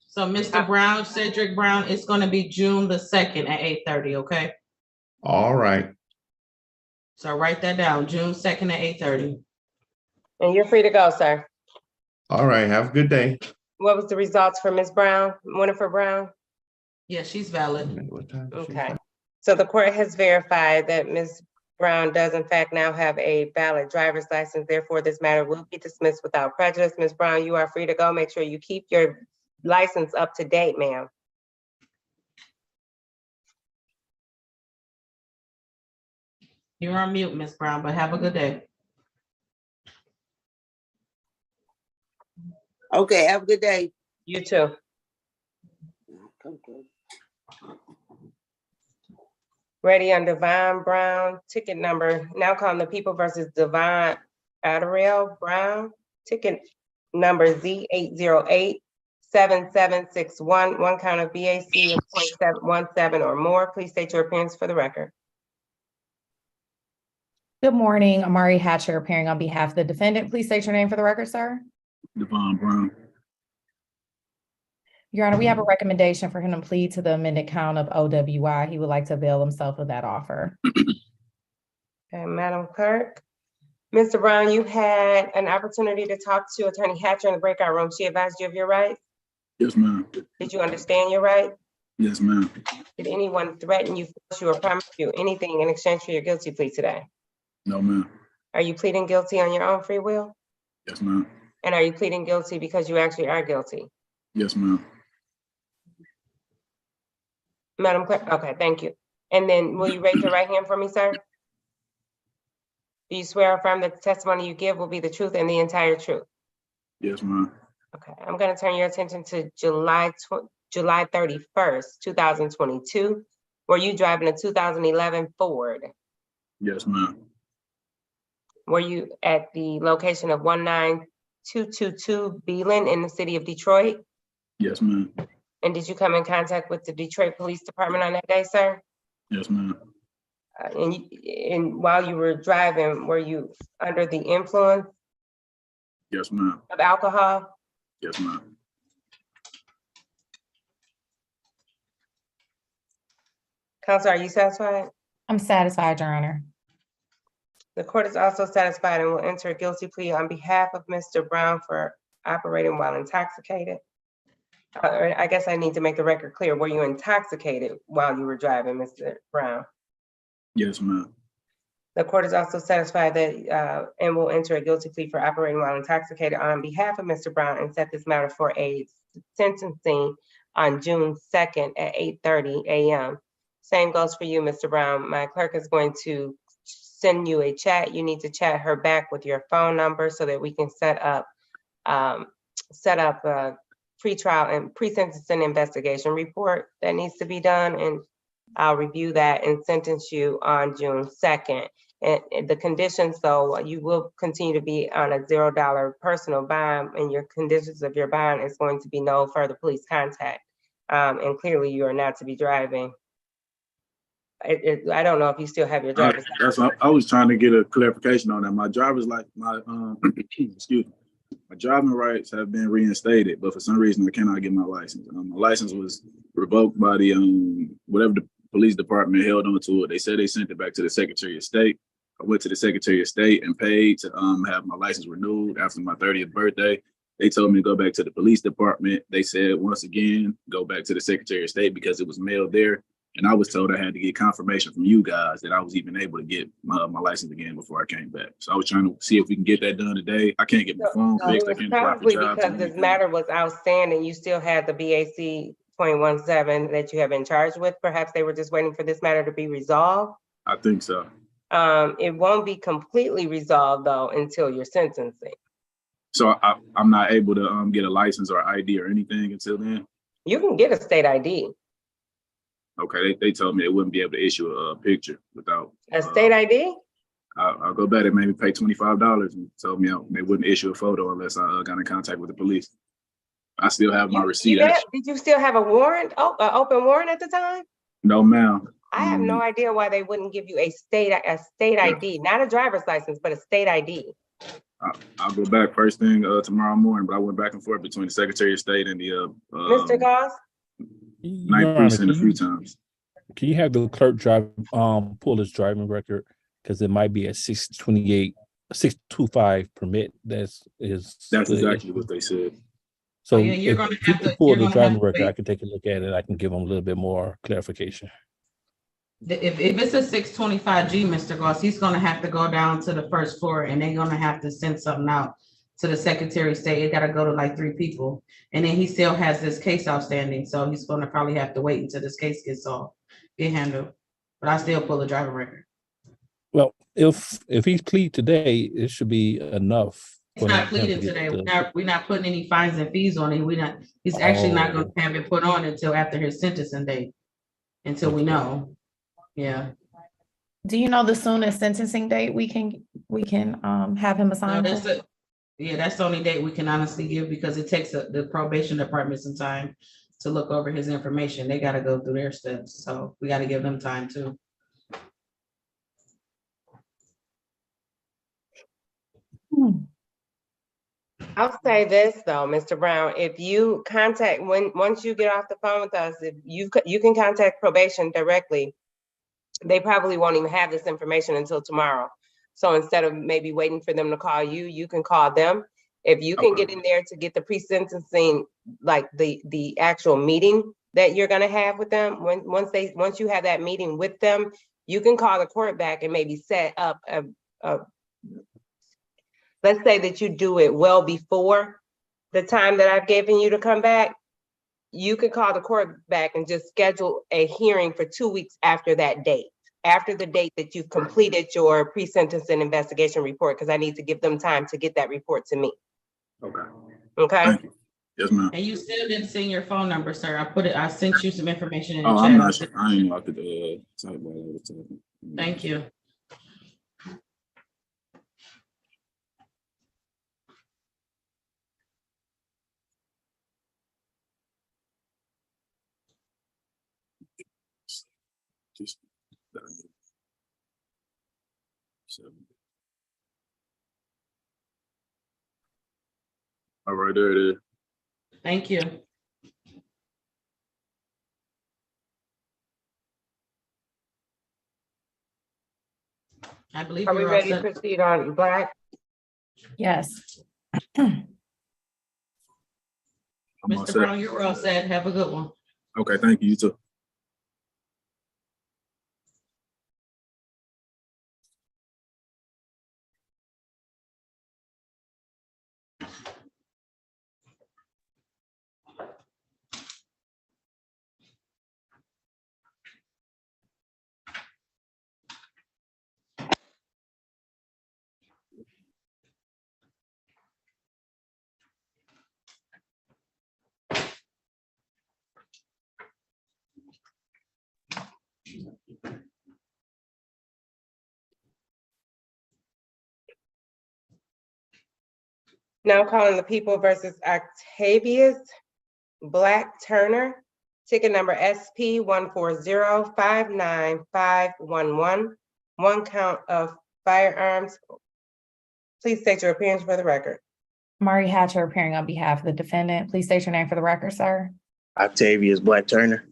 So Mr. Brown, Cedric Brown, it's gonna be June the 2nd at 8:30, okay? All right. So write that down, June 2nd at 8:30. And you're free to go, sir. All right. Have a good day. What was the results for Ms. Brown, Winifred Brown? Yeah, she's valid. Okay. So the court has verified that Ms. Brown does in fact now have a valid driver's license. Therefore, this matter will be dismissed without prejudice. Ms. Brown, you are free to go. Make sure you keep your license up to date, ma'am. You're on mute, Ms. Brown, but have a good day. Okay, have a good day. You too. Ready on Divine Brown, ticket number, now calling the people versus Divine Adderall Brown, ticket number Z8087761, 1 count of BAC of 0.717 or more. Please state your appearance for the record. Good morning, Amari Hatcher appearing on behalf of the defendant. Please state your name for the record, sir. Devon Brown. Your Honor, we have a recommendation for him to plead to the amended count of OWI. He would like to avail himself of that offer. Okay, Madam Clerk. Mr. Brown, you had an opportunity to talk to Attorney Hatcher in the breakout room. She advised you of your rights? Yes, ma'am. Did you understand your rights? Yes, ma'am. Did anyone threaten you, force you, or promise you anything in exchange for your guilty plea today? No, ma'am. Are you pleading guilty on your own free will? Yes, ma'am. And are you pleading guilty because you actually are guilty? Yes, ma'am. Madam Clerk, okay, thank you. And then will you raise your right hand for me, sir? Do you swear or affirm that the testimony you give will be the truth and the entire truth? Yes, ma'am. Okay, I'm gonna turn your attention to July 31st, 2022. Were you driving a 2011 Ford? Yes, ma'am. Were you at the location of 19222 Beeland in the city of Detroit? Yes, ma'am. And did you come in contact with the Detroit Police Department on that day, sir? Yes, ma'am. And while you were driving, were you under the influence Yes, ma'am. of alcohol? Yes, ma'am. Counselor, are you satisfied? I'm satisfied, Your Honor. The court is also satisfied and will enter a guilty plea on behalf of Mr. Brown for operating while intoxicated. I guess I need to make the record clear. Were you intoxicated while you were driving, Mr. Brown? Yes, ma'am. The court is also satisfied that and will enter a guilty plea for operating while intoxicated on behalf of Mr. Brown and set this matter for a sentencing on June 2nd at 8:30 a.m. Same goes for you, Mr. Brown. My clerk is going to send you a chat. You need to chat her back with your phone number so that we can set up pretrial and pre-sentencing investigation report that needs to be done, and I'll review that and sentence you on June 2nd. And the conditions, though, you will continue to be on a $0 personal bond, and your conditions of your bond is going to be no further police contact. And clearly you are not to be driving. I don't know if you still have your driver's license. I was trying to get a clarification on that. My driver's like excuse me. My driving rights have been reinstated, but for some reason I cannot get my license. My license was revoked by the whatever the police department held on to it. They said they sent it back to the Secretary of State. I went to the Secretary of State and paid to have my license renewed after my 30th birthday. They told me to go back to the police department. They said, once again, go back to the Secretary of State because it was mailed there. And I was told I had to get confirmation from you guys that I was even able to get my license again before I came back. So I was trying to see if we can get that done today. I can't get my phone fixed. I can't apply for Probably jobs. because this matter was outstanding. You still had the BAC 2017 that you have been charged with. Perhaps they were just waiting for this matter to be resolved. I think so. It won't be completely resolved though until your sentencing. So I'm not able to get a license or ID or anything until then? You can get a state ID. Okay, they told me they wouldn't be able to issue a picture without a state ID. I'll go back and maybe pay $25 and told me they wouldn't issue a photo unless I got in contact with the police. I still have my receipt. Did you still have a warrant, open warrant at the time? No, ma'am. I have no idea why they wouldn't give you a state ID, not a driver's license, but a state ID. I'll go back first thing tomorrow morning, but I went back and forth between the Secretary of State and the Mr. Goss? Ninth Precinct a few times. Can you have the clerk pull his driving record? Because it might be a 625 permit. That's exactly what they said. So you're going to have to pull the driving record. I can take a look at it. I can give him a little bit more clarification. If it's a 625G, Mr. Goss, he's going to have to go down to the first floor and they're going to have to send something out to the Secretary of State. It got to go to like 3 people. And then he still has this case outstanding. So he's going to probably have to wait until this case gets handled. But I still pull the driving record. Well, if he's plead today, it should be enough. He's not pleading today. We're not putting any fines and fees on it. He's actually not going to have it put on until after his sentencing date, until we know. Yeah. Do you know the soonest sentencing date we can have him assigned? That's the only date we can honestly give because it takes the probation department some time to look over his information. They got to go through their steps, so we got to give them time too. I'll say this though, Mr. Brown, if you once you get off the phone with us, if you can contact probation directly. They probably won't even have this information until tomorrow. So instead of maybe waiting for them to call you, you can call them. If you can get in there to get the pre-sentencing, like the actual meeting that you're gonna have with them, once you have that meeting with them, you can call the court back and maybe set up let's say that you do it well before the time that I've given you to come back. You can call the court back and just schedule a hearing for 2 weeks after that date, after the date that you've completed your pre-sentencing investigation report, because I need to give them time to get that report to me. Okay. Okay. Thank you. Yes, ma'am. And you still didn't send your phone number, sir. I sent you some information in the chat. I'm not sure. I ain't locked it. Thank you. She's- So- All right, there it is. Thank you. I believe Are we you're all ready to set. proceed on Black? Yes. I'm all Mr. set. Brown, you're all set. Have a good one. Okay, thank you. You too. Now calling the People versus Octavius Black Turner, ticket number SP 140-59511, one count of firearms. Please state your appearance for the record. Mari Hatcher appearing on behalf of the defendant. Please state your name for the record, sir. Octavius Black Turner.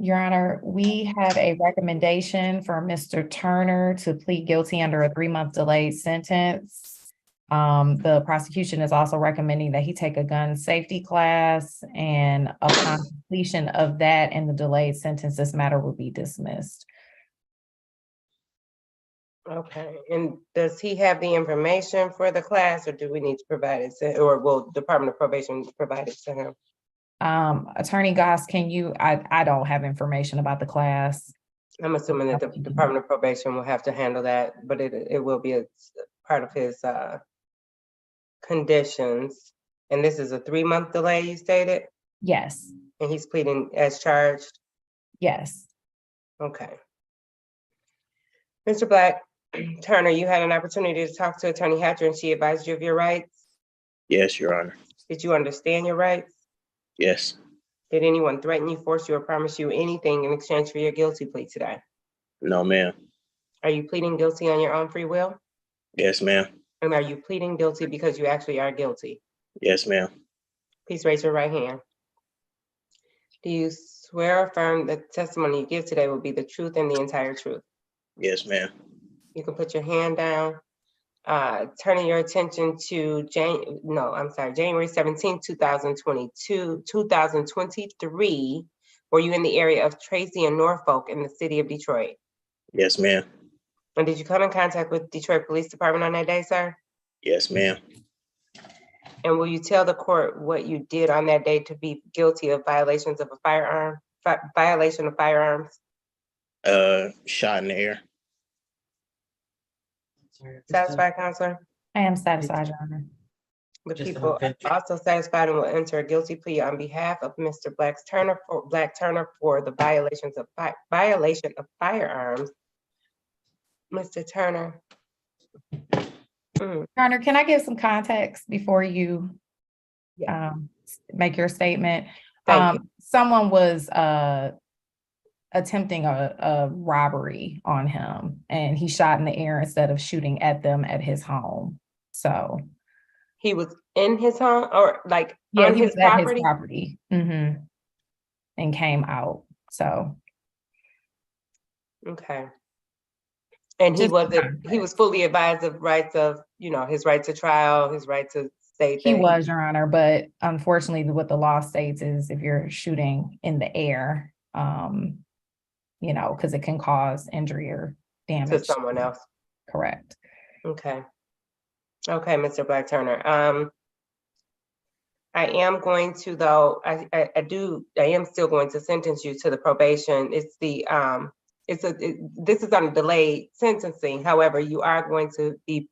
Your Honor, we have a recommendation for Mr. Turner to plead guilty under a 3-month delayed sentence. The prosecution is also recommending that he take a gun safety class, and upon completion of that and the delayed sentence, this matter will be dismissed. Okay, and does he have the information for the class, or do we need to provide it, or will Department of Probation provide it to him? Attorney Goss, can you, I don't have information about the class. I'm assuming that the Department of Probation will have to handle that, but it will be a part of his conditions. And this is a 3-month delay, you stated? Yes. And he's pleading as charged? Yes. Okay. Mr. Black Turner, you had an opportunity to talk to Attorney Hatcher and she advised you of your rights. Yes, Your Honor. Did you understand your rights? Yes. Did anyone threaten you, force you, or promise you anything in exchange for your guilty plea today? No, ma'am. Are you pleading guilty on your own free will? Yes, ma'am. And are you pleading guilty because you actually are guilty? Yes, ma'am. Please raise your right hand. Do you swear or affirm that the testimony you give today will be the truth and the entire truth? Yes, ma'am. You can put your hand down. Turning your attention to January 17, 2023. Were you in the area of Tracy and Norfolk in the city of Detroit? Yes, ma'am. And did you come in contact with Detroit Police Department on that day, sir? Yes, ma'am. And will you tell the court what you did on that day to be guilty of violations of a firearm, violation of firearms? Shot in the air. Satisfied, Counselor? I am satisfied, Your Honor. The people also satisfied and will enter a guilty plea on behalf of Mr. Black Turner for the violation of firearms. Mr. Turner. Your Honor, can I give some context before you make your statement? Someone was attempting a robbery on him, and he shot in the air instead of shooting at them at his home. So he was in his home, or like on his property? His property. And came out. So okay. And he was fully advised of rights of, his right to trial, his right to state he was, Your Honor, but unfortunately what the law states is if you're shooting in the air, because it can cause injury or damage to someone else. Correct. Okay. Okay, Mr. Black Turner. I am going to, though, I am still going to sentence you to the probation. This is on a delayed sentencing. However, you are going to be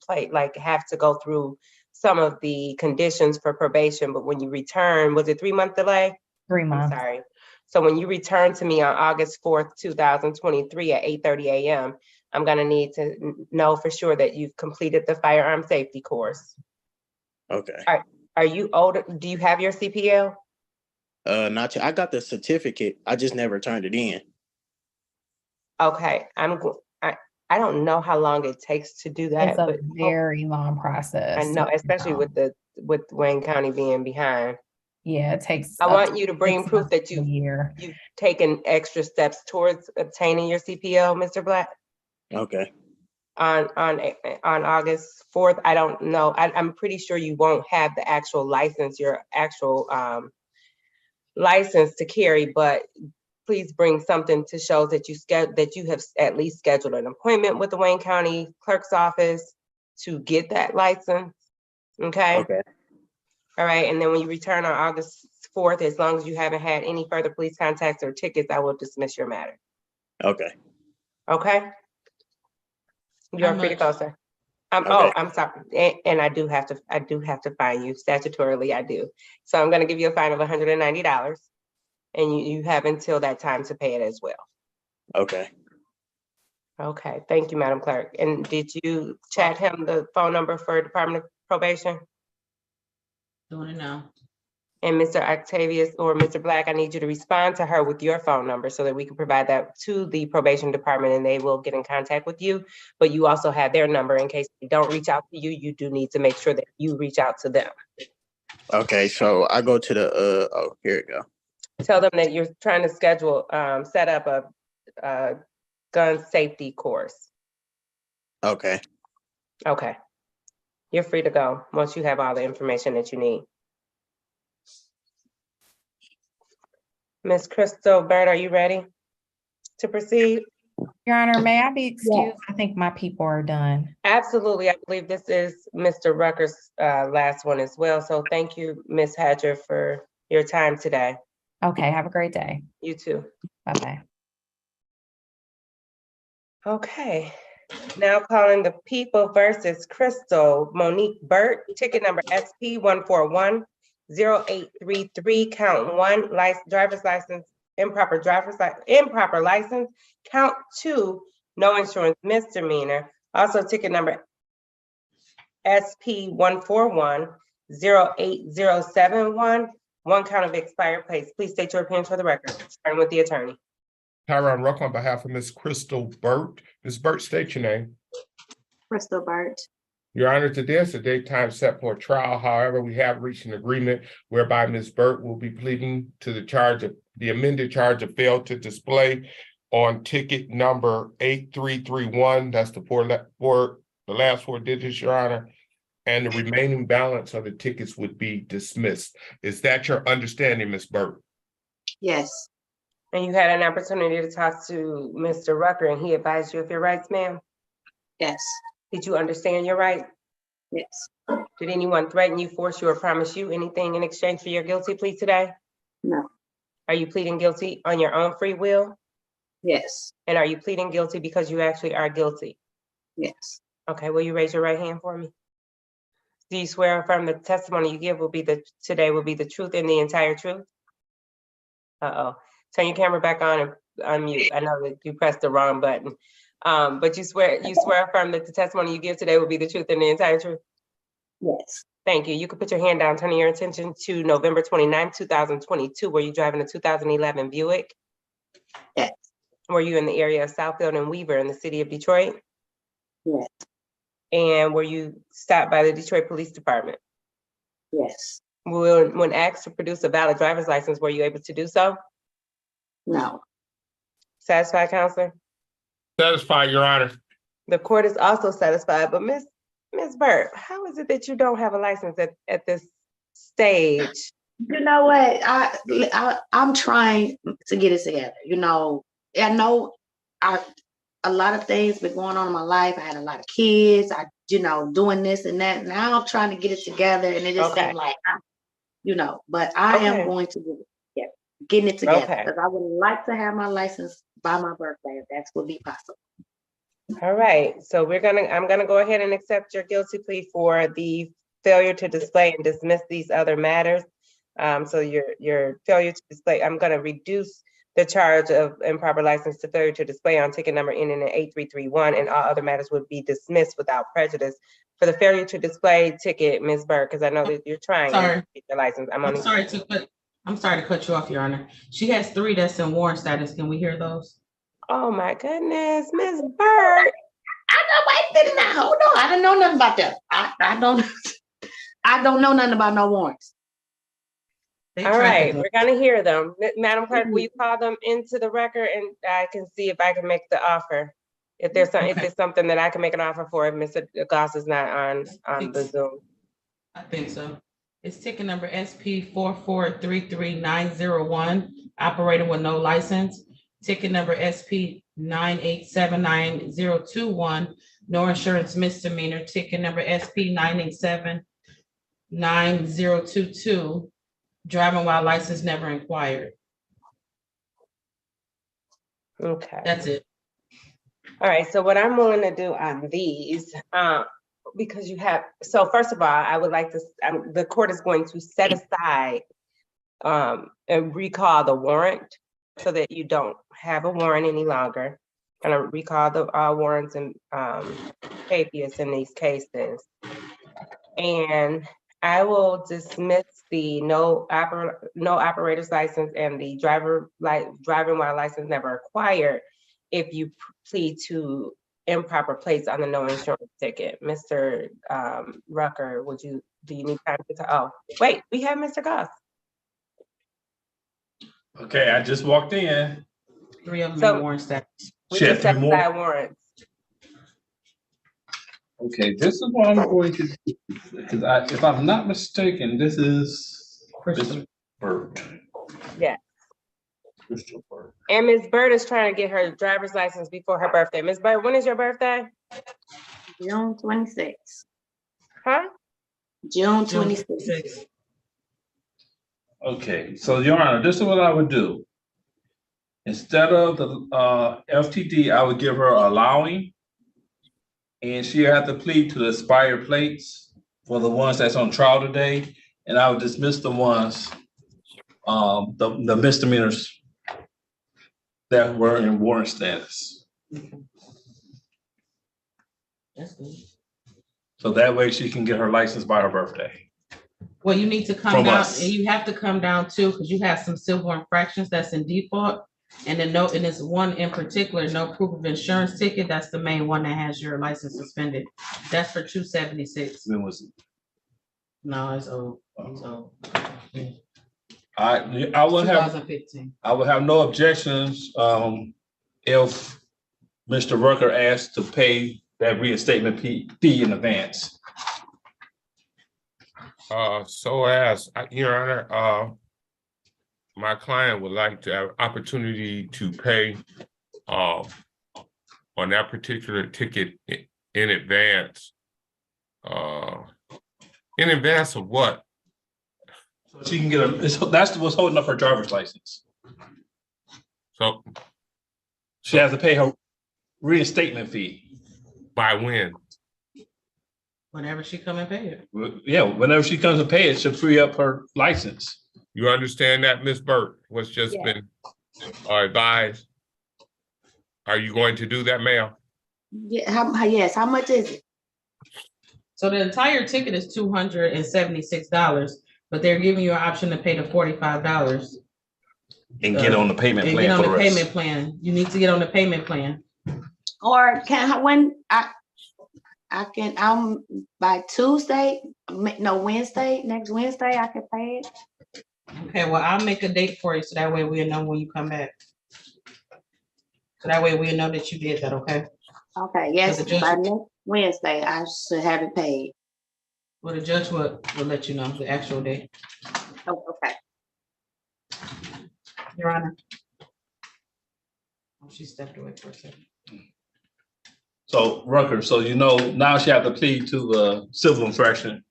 have to go through some of the conditions for probation, but when you return, was it 3-month delay? 3 months. I'm sorry. So when you return to me on August 4th, 2023 at 8:30 a.m., I'm gonna need to know for sure that you've completed the firearm safety course. Okay. Are you older? Do you have your CPL? Not yet. I got the certificate. I just never turned it in. Okay, I don't know how long it takes to do that, It's a but very long process. I know, especially with Wayne County being behind. Yeah, it takes. I up want to you to bring 6 proof months that to a year. you've taken extra steps towards obtaining your CPL, Mr. Black. Okay. On August 4th. I don't know. I'm pretty sure you won't have the actual license, your actual license to carry, but please bring something to show that you have at least scheduled an appointment with the Wayne County Clerk's office to get that license. Okay. Okay. All right. And then when you return on August 4th, as long as you haven't had any further police contacts or tickets, I will dismiss your matter. Okay. Okay. You're free to go, sir. Oh, I'm sorry. And I do have to fine you statutorily. I do. So I'm going to give you a fine of $190, and you have until that time to pay it as well. Okay. Okay. Thank you, Madam Clerk. And did you chat him the phone number for Department of Probation? Doing it now. And Mr. Octavius or Mr. Black, I need you to respond to her with your phone number so that we can provide that to the probation department and they will get in contact with you. But you also have their number in case they don't reach out to you. You do need to make sure that you reach out to them. Okay. So I go to the oh, here we go. Tell them that you're trying to schedule, set up a gun safety course. Okay. Okay. You're free to go once you have all the information that you need. Ms. Crystal Bird, are you ready to proceed? Your Honor, may I be excused? I think my people are done. Absolutely. I believe this is Mr. Rucker's last one as well. So thank you, Ms. Hatcher, for your time today. Okay, have a great day. You too. Bye-bye. Okay. Now calling the people versus Crystal Monique Burt, ticket number SP 1410833, count 1, driver's license, improper license, count 2, no insurance misdemeanor. Also ticket number SP 1410871, 1 count of expired plates. Please state your opinion for the record, starting with the attorney. Tyron Ruck on behalf of Ms. Crystal Burt. Ms. Burt, state your name. Crystal Burt. Your Honor, today is the date time set for trial. However, we have reached an agreement whereby Ms. Burt will be pleading to the amended charge of fail to display on ticket number 8331. That's the last 4 digits, Your Honor. And the remaining balance of the tickets would be dismissed. Is that your understanding, Ms. Burt? Yes. And you had an opportunity to talk to Mr. Rucker and he advised you of your rights, ma'am? Yes. Did you understand your rights? Yes. Did anyone threaten you, force you, or promise you anything in exchange for your guilty plea today? No. Are you pleading guilty on your own free will? Yes. And are you pleading guilty because you actually are guilty? Yes. Okay, will you raise your right hand for me? Do you swear or affirm the testimony you give today will be the truth and the entire truth? Uh-oh. Turn your camera back on and unmute. I know that you pressed the wrong button. But you swear affirm that the testimony you give today will be the truth and the entire truth? Yes. Thank you. You can put your hand down, turning your attention to November 29, 2022. Were you driving a 2011 Buick? Yes. Were you in the area of Southfield and Weaver in the city of Detroit? Yes. And were you stopped by the Detroit Police Department? Yes. When asked to produce a valid driver's license, were you able to do so? No. Satisfied, counselor? Satisfied, Your Honor. The court is also satisfied, but Ms. Burt, how is it that you don't have a license at this stage? You know what? I'm trying to get it together. You know, I know a lot of things been going on in my life. I had a lot of kids. Doing this and that. Now I'm trying to get it together, and it just seems like, but I am going to do it. Yeah, getting it together because I would like to have my license by my birthday if that would be possible. All right, so I'm gonna go ahead and accept your guilty plea for the failure to display and dismiss these other matters. So your failure to display, I'm gonna reduce the charge of improper license to failure to display on ticket number ending in 8331, and all other matters would be dismissed without prejudice. For the failure to display ticket, Ms. Burke, because I know that you're trying to get your license. I'm sorry to put I'm sorry to cut you off, Your Honor. She has 3 that's in warrant status. Can we hear those? Oh my goodness, Ms. Bird. I know, wait a minute now, hold on, I don't know nothing about that. I don't know nothing about no warrants. All right, we're gonna hear them. Madam Clerk, will you call them into the record and I can see if I can make the offer? If there's some, if it's something that I can make an offer for, if Mr. Goss is not on the Zoom. I think so. It's ticket number SP 4433901, operator with no license. Ticket number SP 9879021, no insurance misdemeanor. Ticket number SP 9879022, driving while license never inquired. Okay. That's it. All right, so what I'm willing to do on these, because you have, so first of all, I would like to, the court is going to set aside and recall the warrant so that you don't have a warrant any longer. Gonna recall the warrants and habeas in these cases. And I will dismiss the no operator's license and the driving while license never acquired if you plead to improper plates on the no insurance ticket. Mr. Rucker, do you need time to talk? Oh, wait, we have Mr. Goss. Okay, I just walked in. 3 of them in warrant status. We can set aside warrants. Okay, this is what I'm going to do, because if I'm not mistaken, this is Crystal Bird. Yeah. Crystal Bird. And Ms. Bird is trying to get her driver's license before her birthday. Ms. Bird, when is your birthday? June 26th. Huh? June 26th. Okay, so Your Honor, this is what I would do. Instead of the FTD, I would give her allowing, and she had to plead to the expired plates for the ones that's on trial today, and I would dismiss the ones, the misdemeanors that were in warrant status. That's good. So that way she can get her license by her birthday. Well, you need to come From down, us. and you have to come down too, because you have some civil infractions that's in default. And then and it's one in particular, no proof of insurance ticket. That's the main one that has your license suspended. That's for 276. When was it? No, it's old. It's old. I would have 2015. I would have no objections if Mr. Rucker asked to pay that reinstatement fee in advance. Your Honor, my client would like to have opportunity to pay on that particular ticket in advance. In advance of what? So she can get that's what's holding up her driver's license. So she has to pay her reinstatement fee. By when? Whenever she come and pay it. Yeah, whenever she comes to pay it, she'll free up her license. You understand that, Ms. Burt? What's just been advised? Are you going to do that, ma'am? Yeah, yes, how much is it? So the entire ticket is $276, but they're giving you an option to pay the $45. And get on the payment plan. Get on for the rest. payment plan. You need to get on the payment plan. Or I'm by Tuesday, no, Wednesday, next Wednesday, I can pay it. Okay, well, I'll make a date for you so that way we'll know when you come back. So that way we'll know that you did that, okay? Okay, yes, So the judge- by next Wednesday, I should have it paid. Well, the judge will let you know the actual date. Oh, okay. Your Honor. Oh, she stepped away for a second. So Rucker, so you know now she has to plead to the civil infraction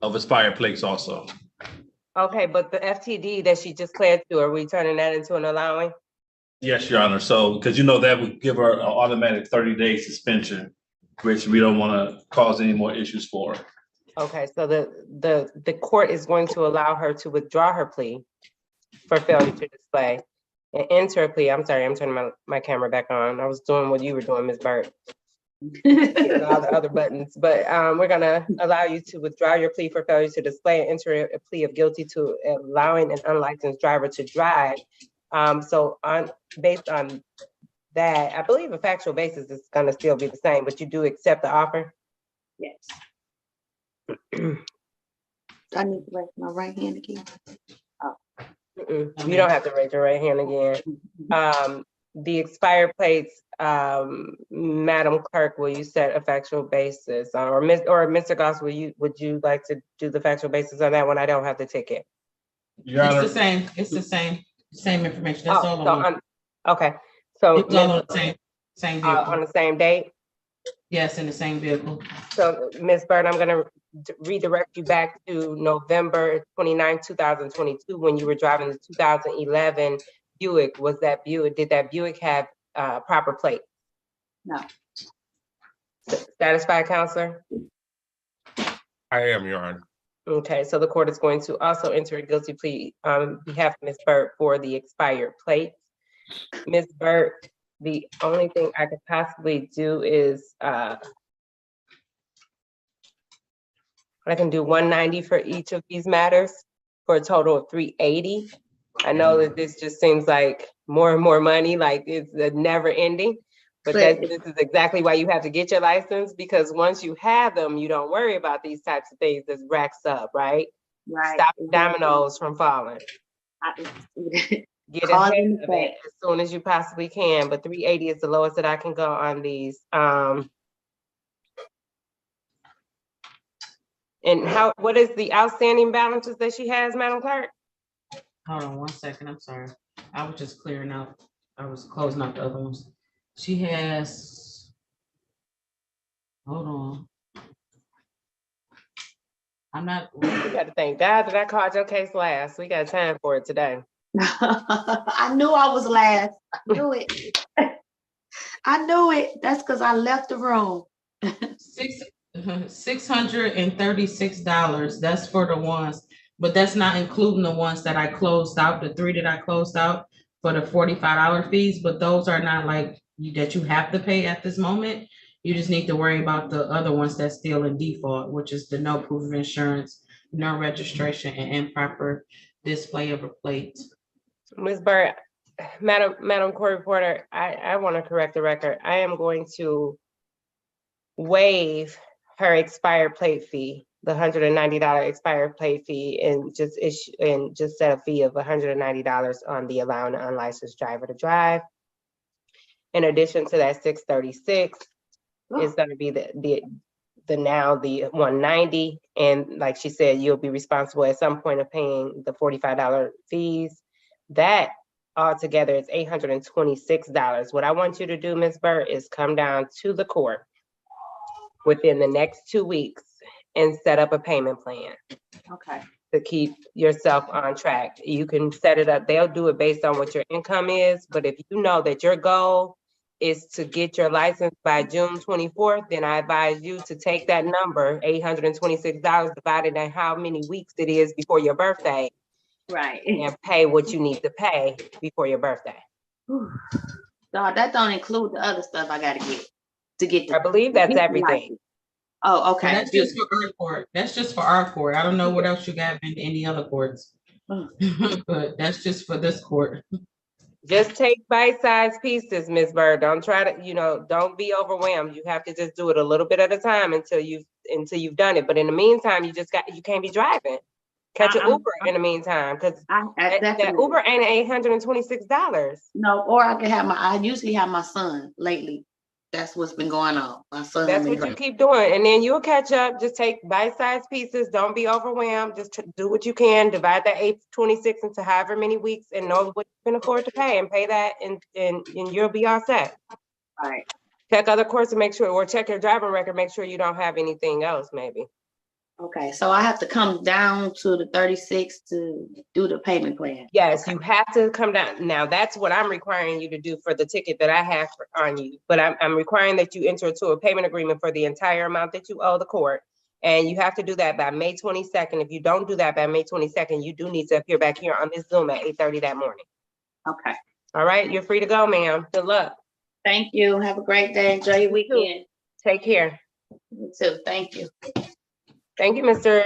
of expired plates also. Okay, but the FTD that she just pled to, are we turning that into an allowing? Yes, Your Honor. So because you know that would give her an automatic 30-day suspension, which we don't want to cause any more issues for her. Okay, so the court is going to allow her to withdraw her plea for failure to display and enter a plea. I'm sorry, I'm turning my camera back on. I was doing what you were doing, Ms. Burt. and all the other buttons, but we're gonna allow you to withdraw your plea for failure to display and enter a plea of guilty to allowing an unlicensed driver to drive. So based on that, I believe a factual basis is gonna still be the same, but you do accept the offer? Yes. I need to raise my right hand again. You don't have to raise your right hand again. The expired plates, Madam Clerk, will you set a factual basis, or Mr. Goss, would you like to do the factual basis on that one? I don't have the ticket. It's the same. It's the same information. That's all I want. Okay, so It's all on the same vehicle. on the same date. Yes, in the same vehicle. So, Ms. Bird, I'm gonna redirect you back to November 29, 2022, when you were driving the 2011 Buick. Did that Buick have proper plate? No. Satisfied, Counselor? I am, Your Honor. Okay, so the court is going to also enter a guilty plea on behalf of Ms. Bird for the expired plates. Ms. Bird, the only thing I could possibly do is I can do 190 for each of these matters for a total of 380. I know that this just seems like more and more money, like it's a never ending, but this is exactly why you have to get your license, because once you have them, you don't worry about these types of things that racks up, right? Right. Stop the dominoes from falling. Get ahead of it as soon as you possibly can, but 380 is the lowest that I can go on these. And what is the outstanding balances that she has, Madam Clerk? Hold on 1 second. I'm sorry. I was just clearing out. I was closing out the other ones. She has, hold on. I'm not. You got to thank God that I called your case last. We got time for it today. I knew I was last. I knew it. I knew it. That's because I left the room. $636. That's for the ones, but that's not including the ones that I closed out, the 3 that I closed out for the $45 fees, but those are not like that you have to pay at this moment. You just need to worry about the other ones that's still in default, which is the no proof of insurance, no registration, and improper display of a plate. Ms. Bird, Madam Court Reporter, I want to correct the record. I am going to waive her expired plate fee, the $190 expired plate fee, and just set a fee of $190 on the allowing an unlicensed driver to drive. In addition to that, 636 is going to be the now the 190, and like she said, you'll be responsible at some point of paying the $45 fees. That altogether is $826. What I want you to do, Ms. Bird, is come down to the court within the next 2 weeks and set up a payment plan. Okay. To keep yourself on track. You can set it up. They'll do it based on what your income is, but if you know that your goal is to get your license by June 24th, then I advise you to take that number, $826, divided by how many weeks it is before your birthday. Right. And pay what you need to pay before your birthday. No, that don't include the other stuff I gotta get to get the. I believe that's everything. Oh, okay. So that's just for our court. That's just for our court. I don't know what else you got in any other courts, but that's just for this court. Just take bite-sized pieces, Ms. Bird. Don't try to, don't be overwhelmed. You have to just do it a little bit at a time until you've done it. But in the meantime, you can't be driving. Catch an Uber in the meantime, because that Uber ain't $826. No, or I can have I usually have my son lately. That's what's been going on. My son. That's what you keep doing, and then you'll catch up. Just take bite-sized pieces. Don't be overwhelmed. Just do what you can. Divide that 826 into however many weeks, and know what you can afford to pay, and pay that, and you'll be all set. All right. Check other courts to make sure, or check your driving record. Make sure you don't have anything else, maybe. Okay, so I have to come down to the 36 to do the payment plan. Yes, you have to come down. Now, that's what I'm requiring you to do for the ticket that I have on you. But I'm requiring that you enter into a payment agreement for the entire amount that you owe the court. And you have to do that by May 22nd. If you don't do that by May 22nd, you do need to appear back here on this Zoom at 8:30 that morning. Okay. All right, you're free to go, ma'am. Good luck. Thank you. Have a great day. Enjoy your weekend. Take care. You too. Thank you. Thank you, Mr.